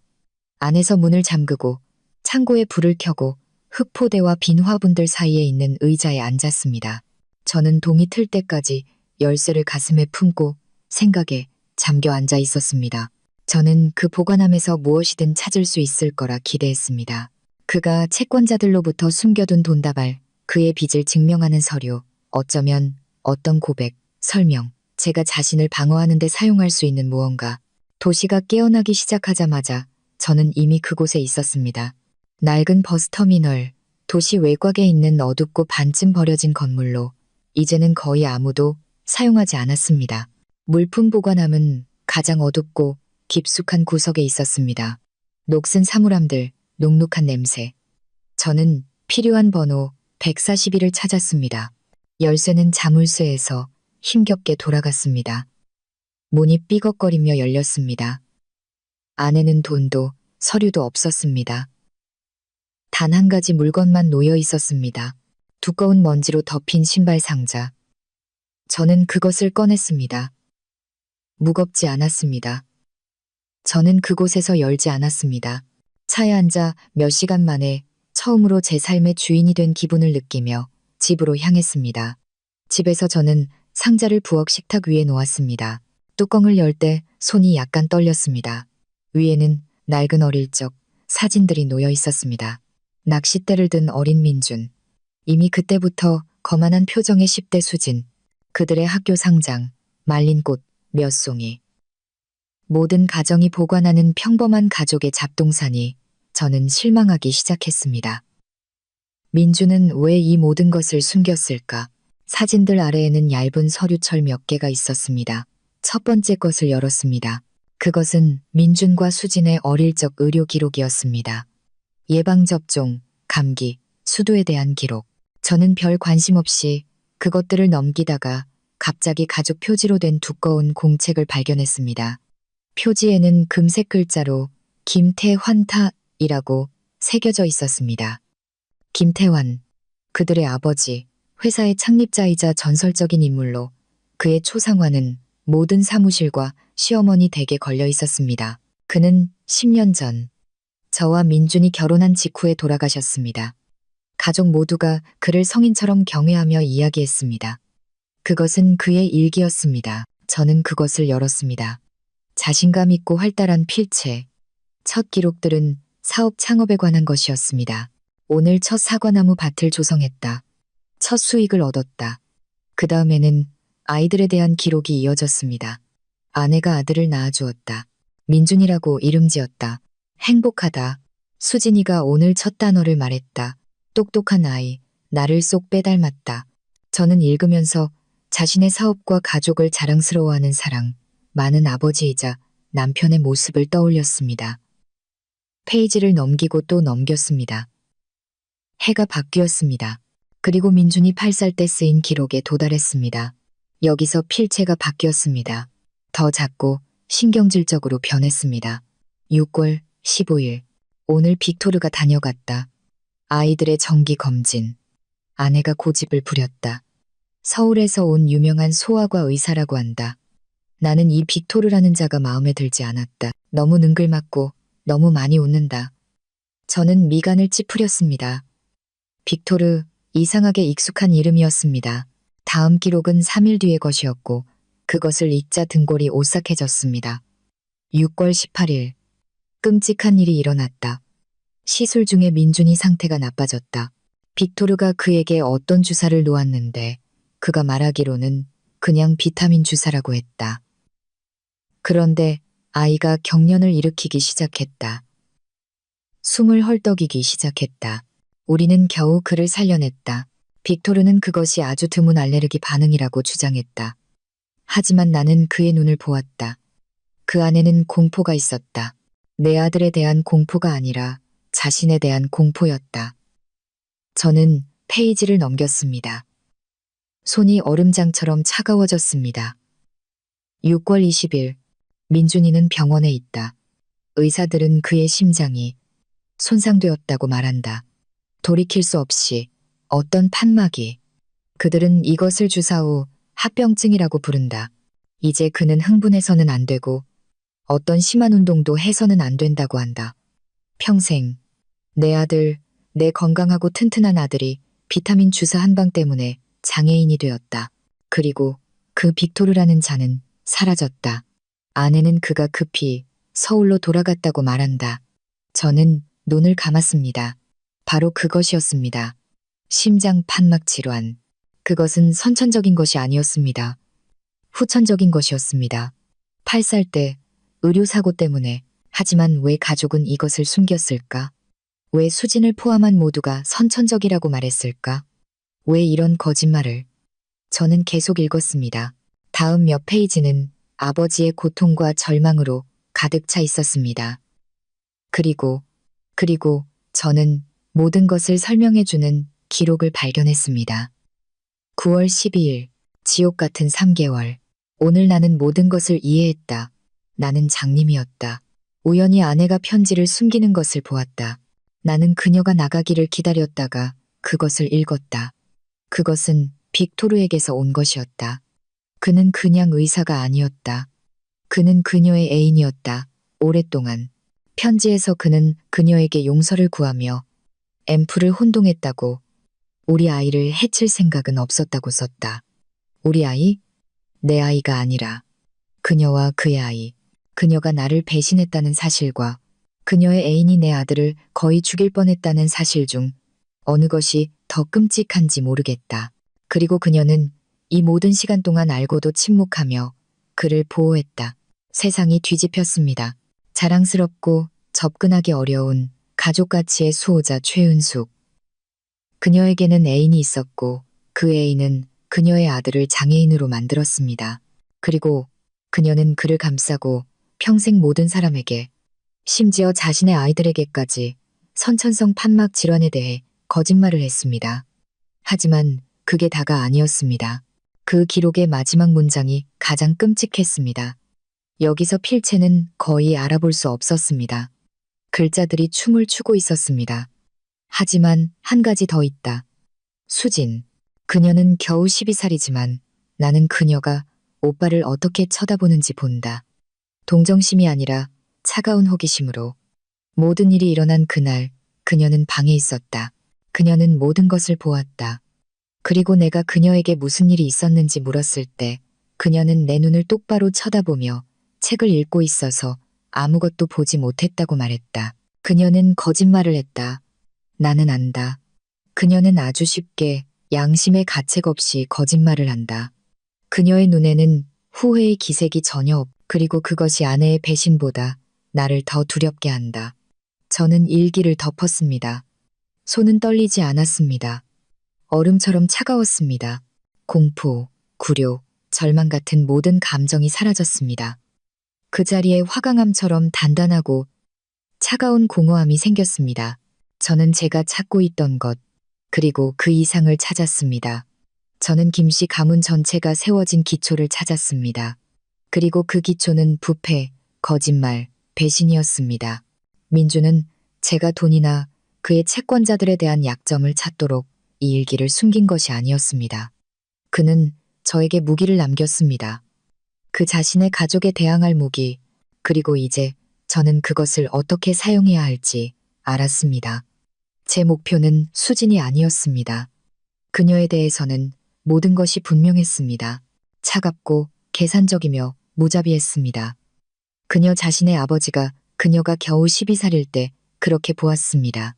안에서 문을 잠그고 창고에 불을 켜고 흙포대와 빈 화분들 사이에 있는 의자에 앉았습니다. 저는 동이 틀 때까지 열쇠를 가슴에 품고 생각에 잠겨 앉아 있었습니다. 저는 그 보관함에서 무엇이든 찾을 수 있을 거라 기대했습니다. 그가 채권자들로부터 숨겨둔 돈다발, 그의 빚을 증명하는 서류, 어쩌면 어떤 고백, 설명, 제가 자신을 방어하는 데 사용할 수 있는 무언가. 도시가 깨어나기 시작하자마자 저는 이미 그곳에 있었습니다. 낡은 버스터미널, 도시 외곽에 있는 어둡고 반쯤 버려진 건물로 이제는 거의 아무도 사용하지 않았습니다. 물품 보관함은 가장 어둡고 깊숙한 구석에 있었습니다. 녹슨 사물함들, 녹록한 냄새. 저는 필요한 번호 141을 찾았습니다. 열쇠는 자물쇠에서 힘겹게 돌아갔습니다. 문이 삐걱거리며 열렸습니다. 안에는 돈도 서류도 없었습니다. 단 한 가지 물건만 놓여 있었습니다. 두꺼운 먼지로 덮인 신발 상자. 저는 그것을 꺼냈습니다. 무겁지 않았습니다. 저는 그곳에서 열지 않았습니다. 차에 앉아 몇 시간 만에 처음으로 제 삶의 주인이 된 기분을 느끼며 집으로 향했습니다. 집에서 저는 상자를 부엌 식탁 위에 놓았습니다. 뚜껑을 열 때 손이 약간 떨렸습니다. 위에는 낡은 어릴 적 사진들이 놓여 있었습니다. 낚싯대를 든 어린 민준. 이미 그때부터 거만한 표정의 10대 수진. 그들의 학교 상장, 말린 꽃 몇 송이. 모든 가정이 보관하는 평범한 가족의 잡동사니 저는 실망하기 시작했습니다. 민주는 왜 이 모든 것을 숨겼을까? 사진들 아래에는 얇은 서류철 몇 개가 있었습니다. 첫 번째 것을 열었습니다. 그것은 민준과 수진의 어릴 적 의료 기록이었습니다. 예방접종, 감기, 수두에 대한 기록. 저는 별 관심 없이 그것들을 넘기다가 갑자기 가족 표지로 된 두꺼운 공책을 발견했습니다. 표지에는 금색 글자로 김태환타이라고 새겨져 있었습니다. 김태환, 그들의 아버지, 회사의 창립자이자 전설적인 인물로 그의 초상화는 모든 사무실과 시어머니 댁에 걸려 있었습니다. 그는 10년 전 저와 민준이 결혼한 직후에 돌아가셨습니다. 가족 모두가 그를 성인처럼 경외하며 이야기했습니다. 그것은 그의 일기였습니다. 저는 그것을 열었습니다. 자신감 있고 활달한 필체. 첫 기록들은 사업 창업에 관한 것이었습니다. 오늘 첫 사과나무 밭을 조성했다. 첫 수익을 얻었다. 그 다음에는 아이들에 대한 기록이 이어졌습니다. 아내가 아들을 낳아주었다. 민준이라고 이름 지었다. 행복하다. 수진이가 오늘 첫 단어를 말했다. 똑똑한 아이, 나를 쏙 빼닮았다. 저는 읽으면서 자신의 사업과 가족을 자랑스러워하는 사랑, 많은 아버지이자 남편의 모습을 떠올렸습니다. 페이지를 넘기고 또 넘겼습니다. 해가 바뀌었습니다. 그리고 민준이 8살 때 쓰인 기록에 도달했습니다. 여기서 필체가 바뀌었습니다. 더 작고 신경질적으로 변했습니다. 6월 15일. 오늘 빅토르가 다녀갔다. 아이들의 정기 검진. 아내가 고집을 부렸다. 서울에서 온 유명한 소아과 의사라고 한다. 나는 이 빅토르라는 자가 마음에 들지 않았다. 너무 능글맞고 너무 많이 웃는다. 저는 미간을 찌푸렸습니다. 빅토르, 이상하게 익숙한 이름이었습니다. 다음 기록은 3일 뒤의 것이었고 그것을 읽자 등골이 오싹해졌습니다. 6월 18일. 끔찍한 일이 일어났다. 시술 중에 민준이 상태가 나빠졌다. 빅토르가 그에게 어떤 주사를 놓았는데 그가 말하기로는 그냥 비타민 주사라고 했다. 그런데 아이가 경련을 일으키기 시작했다. 숨을 헐떡이기 시작했다. 우리는 겨우 그를 살려냈다. 빅토르는 그것이 아주 드문 알레르기 반응이라고 주장했다. 하지만 나는 그의 눈을 보았다. 그 안에는 공포가 있었다. 내 아들에 대한 공포가 아니라 자신에 대한 공포였다. 저는 페이지를 넘겼습니다. 손이 얼음장처럼 차가워졌습니다. 6월 20일, 민준이는 병원에 있다. 의사들은 그의 심장이 손상되었다고 말한다. 돌이킬 수 없이 어떤 판막이. 그들은 이것을 주사 후 합병증이라고 부른다. 이제 그는 흥분해서는 안 되고 어떤 심한 운동도 해서는 안 된다고 한다. 평생 내 아들, 내 건강하고 튼튼한 아들이 비타민 주사 한 방 때문에 장애인이 되었다. 그리고 그 빅토르라는 자는 사라졌다. 아내는 그가 급히 서울로 돌아갔다고 말한다. 저는 눈을 감았습니다. 바로 그것이었습니다. 심장 판막 질환. 그것은 선천적인 것이 아니었습니다. 후천적인 것이었습니다. 8살 때 의료사고 때문에. 하지만 왜 가족은 이것을 숨겼을까? 왜 수진을 포함한 모두가 선천적이라고 말했을까? 왜 이런 거짓말을? 저는 계속 읽었습니다. 다음 몇 페이지는 아버지의 고통과 절망으로 가득 차 있었습니다. 그리고 저는 모든 것을 설명해주는 기록을 발견했습니다. 9월 12일, 지옥 같은 3개월. 오늘 나는 모든 것을 이해했다. 나는 장님이었다. 우연히 아내가 편지를 숨기는 것을 보았다. 나는 그녀가 나가기를 기다렸다가 그것을 읽었다. 그것은 빅토르에게서 온 것이었다. 그는 그냥 의사가 아니었다. 그는 그녀의 애인이었다. 오랫동안. 편지에서 그는 그녀에게 용서를 구하며 앰플을 혼동했다고, 우리 아이를 해칠 생각은 없었다고 썼다. 우리 아이? 내 아이가 아니라 그녀와 그의 아이. 그녀가 나를 배신했다는 사실과 그녀의 애인이 내 아들을 거의 죽일 뻔했다는 사실 중 어느 것이 더 끔찍한지 모르겠다. 그리고 그녀는 이 모든 시간 동안 알고도 침묵하며 그를 보호했다. 세상이 뒤집혔습니다. 자랑스럽고 접근하기 어려운 가족가치의 수호자 최은숙. 그녀에게는 애인이 있었고 그 애인은 그녀의 아들을 장애인으로 만들었습니다. 그리고 그녀는 그를 감싸고 평생 모든 사람에게, 심지어 자신의 아이들에게까지 선천성 판막 질환에 대해 거짓말을 했습니다. 하지만 그게 다가 아니었습니다. 그 기록의 마지막 문장이 가장 끔찍했습니다. 여기서 필체는 거의 알아볼 수 없었습니다. 글자들이 춤을 추고 있었습니다. 하지만 한 가지 더 있다. 수진. 그녀는 겨우 12살이지만 나는 그녀가 오빠를 어떻게 쳐다보는지 본다. 동정심이 아니라 차가운 호기심으로. 모든 일이 일어난 그날 그녀는 방에 있었다. 그녀는 모든 것을 보았다. 그리고 내가 그녀에게 무슨 일이 있었는지 물었을 때 그녀는 내 눈을 똑바로 쳐다보며 책을 읽고 있어서 아무것도 보지 못했다고 말했다. 그녀는 거짓말을 했다. 나는 안다. 그녀는 아주 쉽게 양심의 가책 없이 거짓말을 한다. 그녀의 눈에는 후회의 기색이 전혀 없. 그리고 그것이 아내의 배신보다 나를 더 두렵게 한다. 저는 일기를 덮었습니다. 손은 떨리지 않았습니다. 얼음처럼 차가웠습니다. 공포, 굴욕, 절망 같은 모든 감정이 사라졌습니다. 그 자리에 화강암처럼 단단하고 차가운 공허함이 생겼습니다. 저는 제가 찾고 있던 것, 그리고 그 이상을 찾았습니다. 저는 김씨 가문 전체가 세워진 기초를 찾았습니다. 그리고 그 기초는 부패, 거짓말, 배신이었습니다. 민주는 제가 돈이나 그의 채권자들에 대한 약점을 찾도록 이 일기를 숨긴 것이 아니었습니다. 그는 저에게 무기를 남겼습니다. 그 자신의 가족에 대항할 무기, 그리고 이제 저는 그것을 어떻게 사용해야 할지 알았습니다. 제 목표는 수진이 아니었습니다. 그녀에 대해서는 모든 것이 분명했습니다. 차갑고 계산적이며 무자비했습니다. 그녀 자신의 아버지가 그녀가 겨우 12살일 때 그렇게 보았습니다.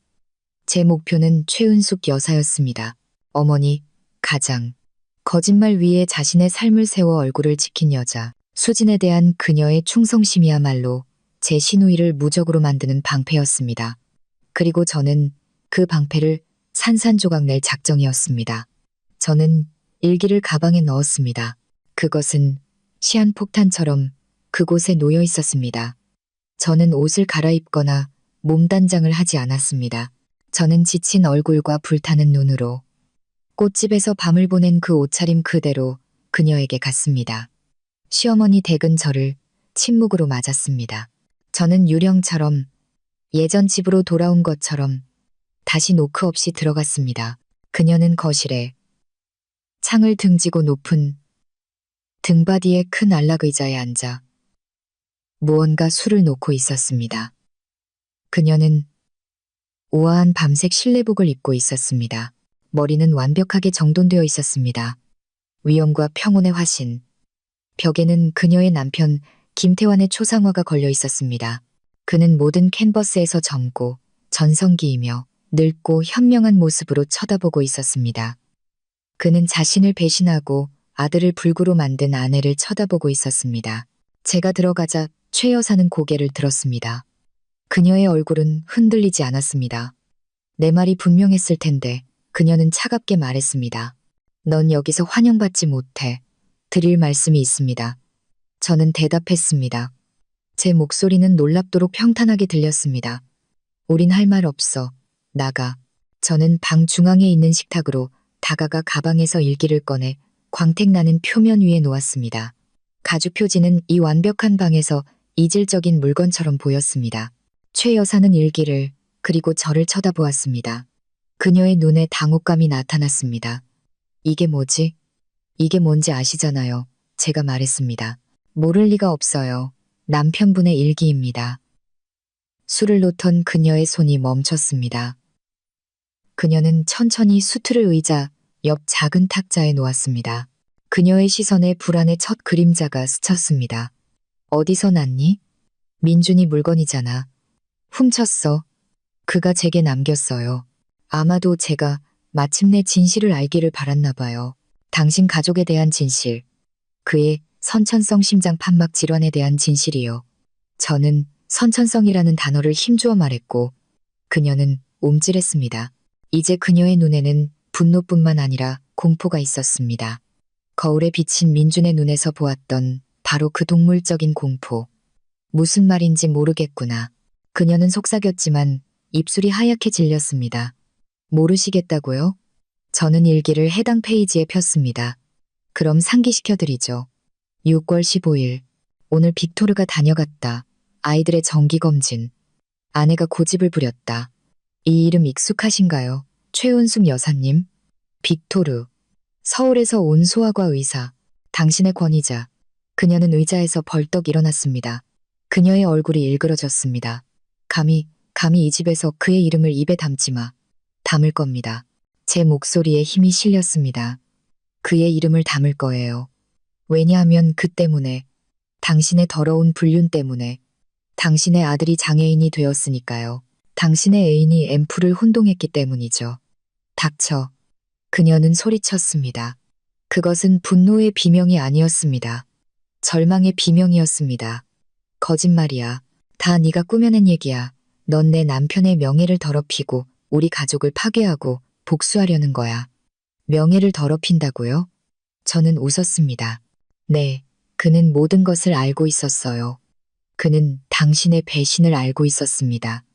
제 목표는 최은숙 여사였습니다. 어머니, 가장, 거짓말 위에 자신의 삶을 세워 얼굴을 지킨 여자. 수진에 대한 그녀의 충성심이야말로 제 신우이를 무적으로 만드는 방패였습니다. 그리고 저는 그 방패를 산산조각 낼 작정이었습니다. 저는 일기를 가방에 넣었습니다. 그것은 시한폭탄처럼 그곳에 놓여 있었습니다. 저는 옷을 갈아입거나 몸단장을 하지 않았습니다. 저는 지친 얼굴과 불타는 눈으로 꽃집에서 밤을 보낸 그 옷차림 그대로 그녀에게 갔습니다. 시어머니 댁은 저를 침묵으로 맞았습니다. 저는 유령처럼 예전 집으로 돌아온 것처럼 다시 노크 없이 들어갔습니다. 그녀는 거실에 창을 등지고 높은 등받이의 큰 안락의자에 앉아 무언가 술을 놓고 있었습니다. 그녀는 우아한 밤색 실내복을 입고 있었습니다. 머리는 완벽하게 정돈되어 있었습니다. 위엄과 평온의 화신. 벽에는 그녀의 남편 김태환의 초상화가 걸려 있었습니다. 그는 모든 캔버스에서 젊고 전성기이며 늙고 현명한 모습으로 쳐다보고 있었습니다. 그는 자신을 배신하고 아들을 불구로 만든 아내를 쳐다보고 있었습니다. 제가 들어가자 최 여사는 고개를 들었습니다. 그녀의 얼굴은 흔들리지 않았습니다. 내 말이 분명했을 텐데 그녀는 차갑게 말했습니다. 넌 여기서 환영받지 못해. 드릴 말씀이 있습니다. 저는 대답했습니다. 제 목소리는 놀랍도록 평탄하게 들렸습니다. 우린 할 말 없어. 나가. 저는 방 중앙에 있는 식탁으로 다가가 가방에서 일기를 꺼내 광택나는 표면 위에 놓았습니다. 가죽 표지는 이 완벽한 방에서 이질적인 물건처럼 보였습니다. 최 여사는 일기를 그리고 저를 쳐다보았습니다. 그녀의 눈에 당혹감이 나타났습니다. 이게 뭐지? 이게 뭔지 아시잖아요. 제가 말했습니다. 모를 리가 없어요. 남편분의 일기입니다. 술을 놓던 그녀의 손이 멈췄습니다. 그녀는 천천히 수트를 의자 옆 작은 탁자에 놓았습니다. 그녀의 시선에 불안의 첫 그림자가 스쳤습니다. 어디서 났니? 민준이 물건이잖아. 훔쳤어. 그가 제게 남겼어요. 아마도 제가 마침내 진실을 알기를 바랐나 봐요. 당신 가족에 대한 진실. 그의 선천성 심장 판막 질환에 대한 진실이요. 저는 선천성이라는 단어를 힘주어 말했고 그녀는 움찔했습니다. 이제 그녀의 눈에는 분노뿐만 아니라 공포가 있었습니다. 거울에 비친 민준의 눈에서 보았던 바로 그 동물적인 공포. 무슨 말인지 모르겠구나. 그녀는 속삭였지만 입술이 하얗게 질렸습니다. 모르시겠다고요? 저는 일기를 해당 페이지에 폈습니다. 그럼 상기시켜드리죠. 6월 15일. 오늘 빅토르가 다녀갔다. 아이들의 정기검진. 아내가 고집을 부렸다. 이 이름 익숙하신가요? 최은숙 여사님? 빅토르. 서울에서 온 소아과 의사. 당신의 권위자. 그녀는 의자에서 벌떡 일어났습니다. 그녀의 얼굴이 일그러졌습니다. 감히 이 집에서 그의 이름을 입에 담지 마. 담을 겁니다. 제 목소리에 힘이 실렸습니다. 그의 이름을 담을 거예요. 왜냐하면 그 때문에, 당신의 더러운 불륜 때문에, 당신의 아들이 장애인이 되었으니까요. 당신의 애인이 앰플을 혼동했기 때문이죠. 닥쳐. 그녀는 소리쳤습니다. 그것은 분노의 비명이 아니었습니다. 절망의 비명이었습니다. 거짓말이야. 다 네가 꾸며낸 얘기야. 넌 내 남편의 명예를 더럽히고 우리 가족을 파괴하고 복수하려는 거야. 명예를 더럽힌다고요? 저는 웃었습니다. 네, 그는 모든 것을 알고 있었어요. 그는 당신의 배신을 알고 있었습니다.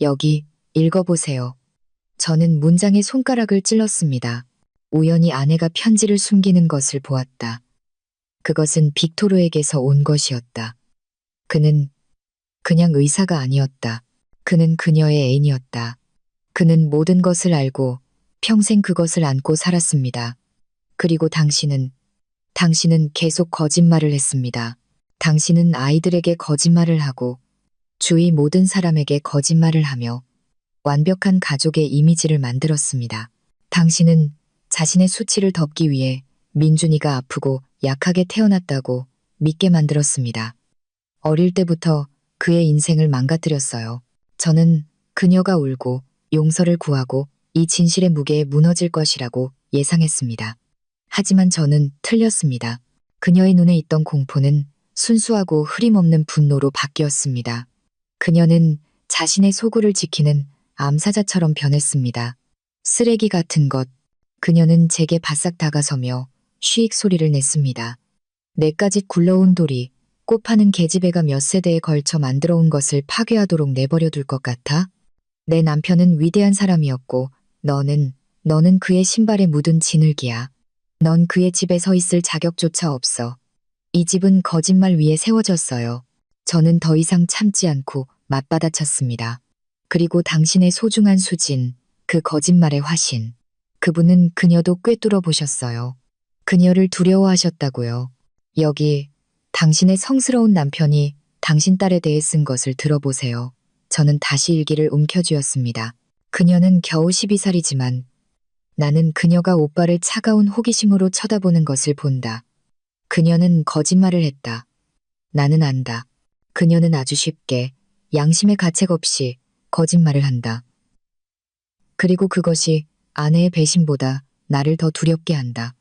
여기, 읽어보세요. 저는 문장에 손가락을 찔렀습니다. 우연히 아내가 편지를 숨기는 것을 보았다. 그것은 빅토르에게서 온 것이었다. 그는 그냥 의사가 아니었다. 그는 그녀의 애인이었다. 그는 모든 것을 알고 평생 그것을 안고 살았습니다. 그리고 당신은 계속 거짓말을 했습니다. 당신은 아이들에게 거짓말을 하고 주위 모든 사람에게 거짓말을 하며 완벽한 가족의 이미지를 만들었습니다. 당신은 자신의 수치를 덮기 위해 민준이가 아프고 약하게 태어났다고 믿게 만들었습니다. 어릴 때부터 그의 인생을 망가뜨렸어요. 저는 그녀가 울고 용서를 구하고 이 진실의 무게에 무너질 것이라고 예상했습니다. 하지만 저는 틀렸습니다. 그녀의 눈에 있던 공포는 순수하고 흐림없는 분노로 바뀌었습니다. 그녀는 자신의 소굴을 지키는 암사자처럼 변했습니다. 쓰레기 같은 것. 그녀는 제게 바싹 다가서며 쉬익 소리를 냈습니다. 내까지 굴러온 돌이 꽃 파는 계집애가 몇 세대에 걸쳐 만들어 온 것을 파괴하도록 내버려 둘 것 같아? 내 남편은 위대한 사람이었고 너는 그의 신발에 묻은 진흙이야. 넌 그의 집에 서 있을 자격조차 없어. 이 집은 거짓말 위에 세워졌어요. 저는 더 이상 참지 않고 맞받아쳤습니다. 그리고 당신의 소중한 수진, 그 거짓말의 화신. 그분은 그녀도 꿰뚫어 보셨어요. 그녀를 두려워하셨다고요. 여기 당신의 성스러운 남편이 당신 딸에 대해 쓴 것을 들어보세요. 저는 다시 일기를 움켜쥐었습니다. 그녀는 겨우 12살이지만 나는 그녀가 오빠를 차가운 호기심으로 쳐다보는 것을 본다. 그녀는 거짓말을 했다. 나는 안다. 그녀는 아주 쉽게 양심의 가책 없이 거짓말을 한다. 그리고 그것이 아내의 배신보다 나를 더 두렵게 한다.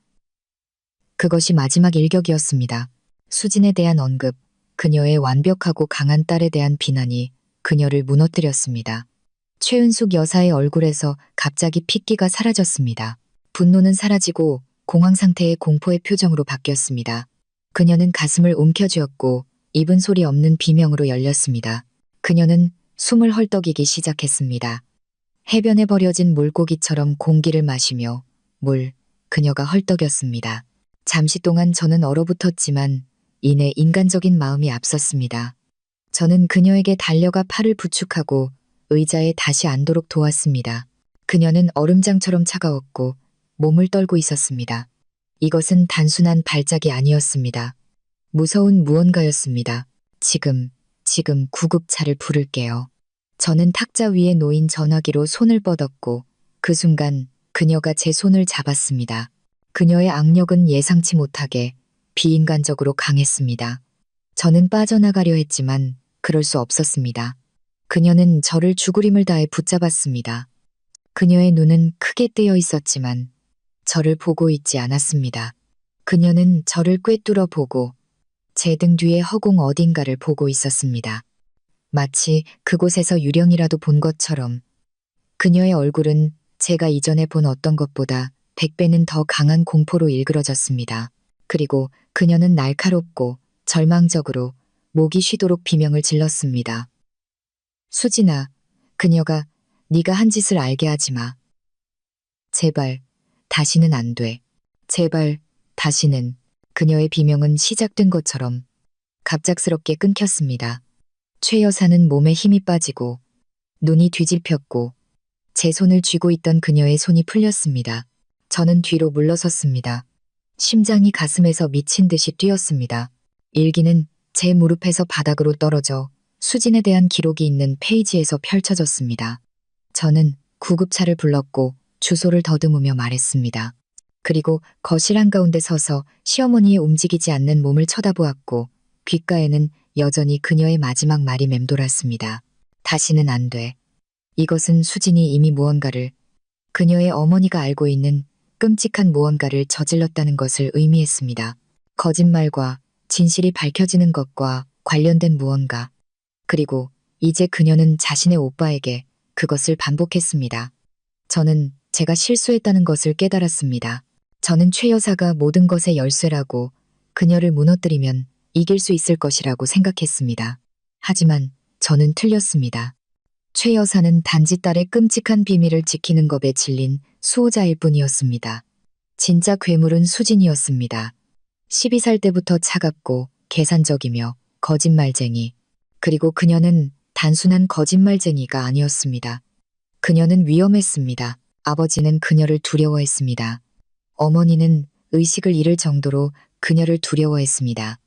그것이 마지막 일격이었습니다. 수진에 대한 언급, 그녀의 완벽하고 강한 딸에 대한 비난이 그녀를 무너뜨렸습니다. 최은숙 여사의 얼굴에서 갑자기 핏기가 사라졌습니다. 분노는 사라지고 공황 상태의 공포의 표정으로 바뀌었습니다. 그녀는 가슴을 움켜쥐었고 입은 소리 없는 비명으로 열렸습니다. 그녀는 숨을 헐떡이기 시작했습니다. 해변에 버려진 물고기처럼 공기를 마시며 그녀가 헐떡였습니다. 잠시 동안 저는 얼어붙었지만 이내 인간적인 마음이 앞섰습니다. 저는 그녀에게 달려가 팔을 부축하고 의자에 다시 앉도록 도왔습니다. 그녀는 얼음장처럼 차가웠고 몸을 떨고 있었습니다. 이것은 단순한 발작이 아니었습니다. 무서운 무언가였습니다. 지금 구급차를 부를게요. 저는 탁자 위에 놓인 전화기로 손을 뻗었고 그 순간 그녀가 제 손을 잡았습니다. 그녀의 악력은 예상치 못하게 비인간적으로 강했습니다. 저는 빠져나가려 했지만 그럴 수 없었습니다. 그녀는 저를 죽으림을 다해 붙잡았습니다. 그녀의 눈은 크게 뜨여 있었지만 저를 보고 있지 않았습니다. 그녀는 저를 꿰뚫어 보고 제 등 뒤에 허공 어딘가를 보고 있었습니다. 마치 그곳에서 유령이라도 본 것처럼 그녀의 얼굴은 제가 이전에 본 어떤 것보다 100배는 더 강한 공포로 일그러졌습니다. 그리고 그녀는 날카롭고 절망적으로 목이 쉬도록 비명을 질렀습니다. 수진아, 그녀가 네가 한 짓을 알게 하지 마. 제발, 다시는 안 돼. 제발, 다시는. 그녀의 비명은 시작된 것처럼 갑작스럽게 끊겼습니다. 최 여사는 몸에 힘이 빠지고 눈이 뒤집혔고 제 손을 쥐고 있던 그녀의 손이 풀렸습니다. 저는 뒤로 물러섰습니다. 심장이 가슴에서 미친 듯이 뛰었습니다. 일기는 제 무릎에서 바닥으로 떨어져 수진에 대한 기록이 있는 페이지에서 펼쳐졌습니다. 저는 구급차를 불렀고 주소를 더듬으며 말했습니다. 그리고 거실 한가운데 서서 시어머니의 움직이지 않는 몸을 쳐다보았고 귓가에는 여전히 그녀의 마지막 말이 맴돌았습니다. 다시는 안 돼. 이것은 수진이 이미 무언가를, 그녀의 어머니가 알고 있는 끔찍한 무언가를 저질렀다는 것을 의미했습니다. 거짓말과 진실이 밝혀지는 것과 관련된 무언가. 그리고 이제 그녀는 자신의 오빠에게 그것을 반복했습니다. 저는 제가 실수했다는 것을 깨달았습니다. 저는 최 여사가 모든 것의 열쇠라고 그녀를 무너뜨리면 이길 수 있을 것이라고 생각했습니다. 하지만 저는 틀렸습니다. 최 여사는 단지 딸의 끔찍한 비밀을 지키는 법에 질린 수호자일 뿐이었습니다. 진짜 괴물은 수진이었습니다. 12살 때부터 차갑고 계산적이며 거짓말쟁이. 그리고 그녀는 단순한 거짓말쟁이가 아니었습니다. 그녀는 위험했습니다. 아버지는 그녀를 두려워했습니다. 어머니는 의식을 잃을 정도로 그녀를 두려워했습니다.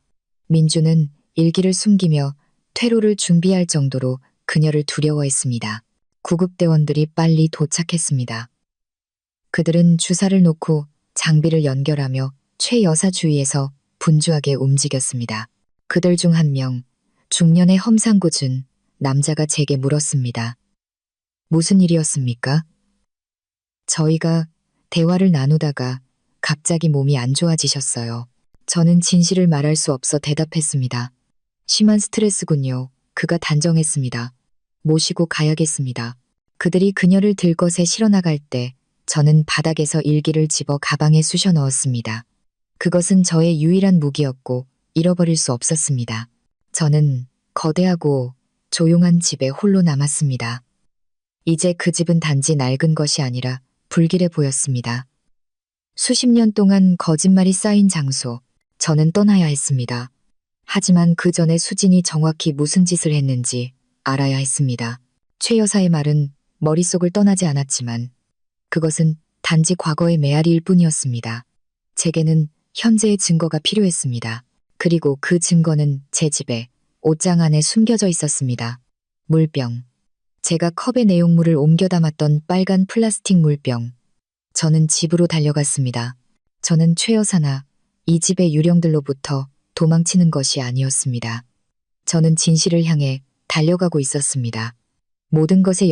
민주는 일기를 숨기며 퇴로를 준비할 정도로 그녀를 두려워했습니다. 구급대원들이 빨리 도착했습니다. 그들은 주사를 놓고 장비를 연결하며 최 여사 주위에서 분주하게 움직였습니다. 그들 중 한 명, 중년의 험상궂은 남자가 제게 물었습니다. 무슨 일이었습니까? 저희가 대화를 나누다가 갑자기 몸이 안 좋아지셨어요. 저는 진실을 말할 수 없어 대답했습니다. 심한 스트레스군요. 그가 단정했습니다. 모시고 가야겠습니다. 그들이 그녀를 들것에 실어 나갈 때 저는 바닥에서 일기를 집어 가방에 쑤셔 넣었습니다. 그것은 저의 유일한 무기였고 잃어버릴 수 없었습니다. 저는 거대하고 조용한 집에 홀로 남았습니다. 이제 그 집은 단지 낡은 것이 아니라 불길해 보였습니다. 수십 년 동안 거짓말이 쌓인 장소, 저는 떠나야 했습니다. 하지만 그 전에 수진이 정확히 무슨 짓을 했는지 알아야 했습니다. 최 여사의 말은 머릿속을 떠나지 않았지만 그것은 단지 과거의 메아리일 뿐이었습니다. 제게는 현재의 증거가 필요했습니다. 그리고 그 증거는 제 집에 옷장 안에 숨겨져 있었습니다. 물병. 제가 컵에 내용물을 옮겨 담았던 빨간 플라스틱 물병. 저는 집으로 달려갔습니다. 저는 최 여사나 이 집의 유령들로부터 도망치는 것이 아니었습니다. 저는 진실을 향해 달려가고 있었습니다. 모든 것의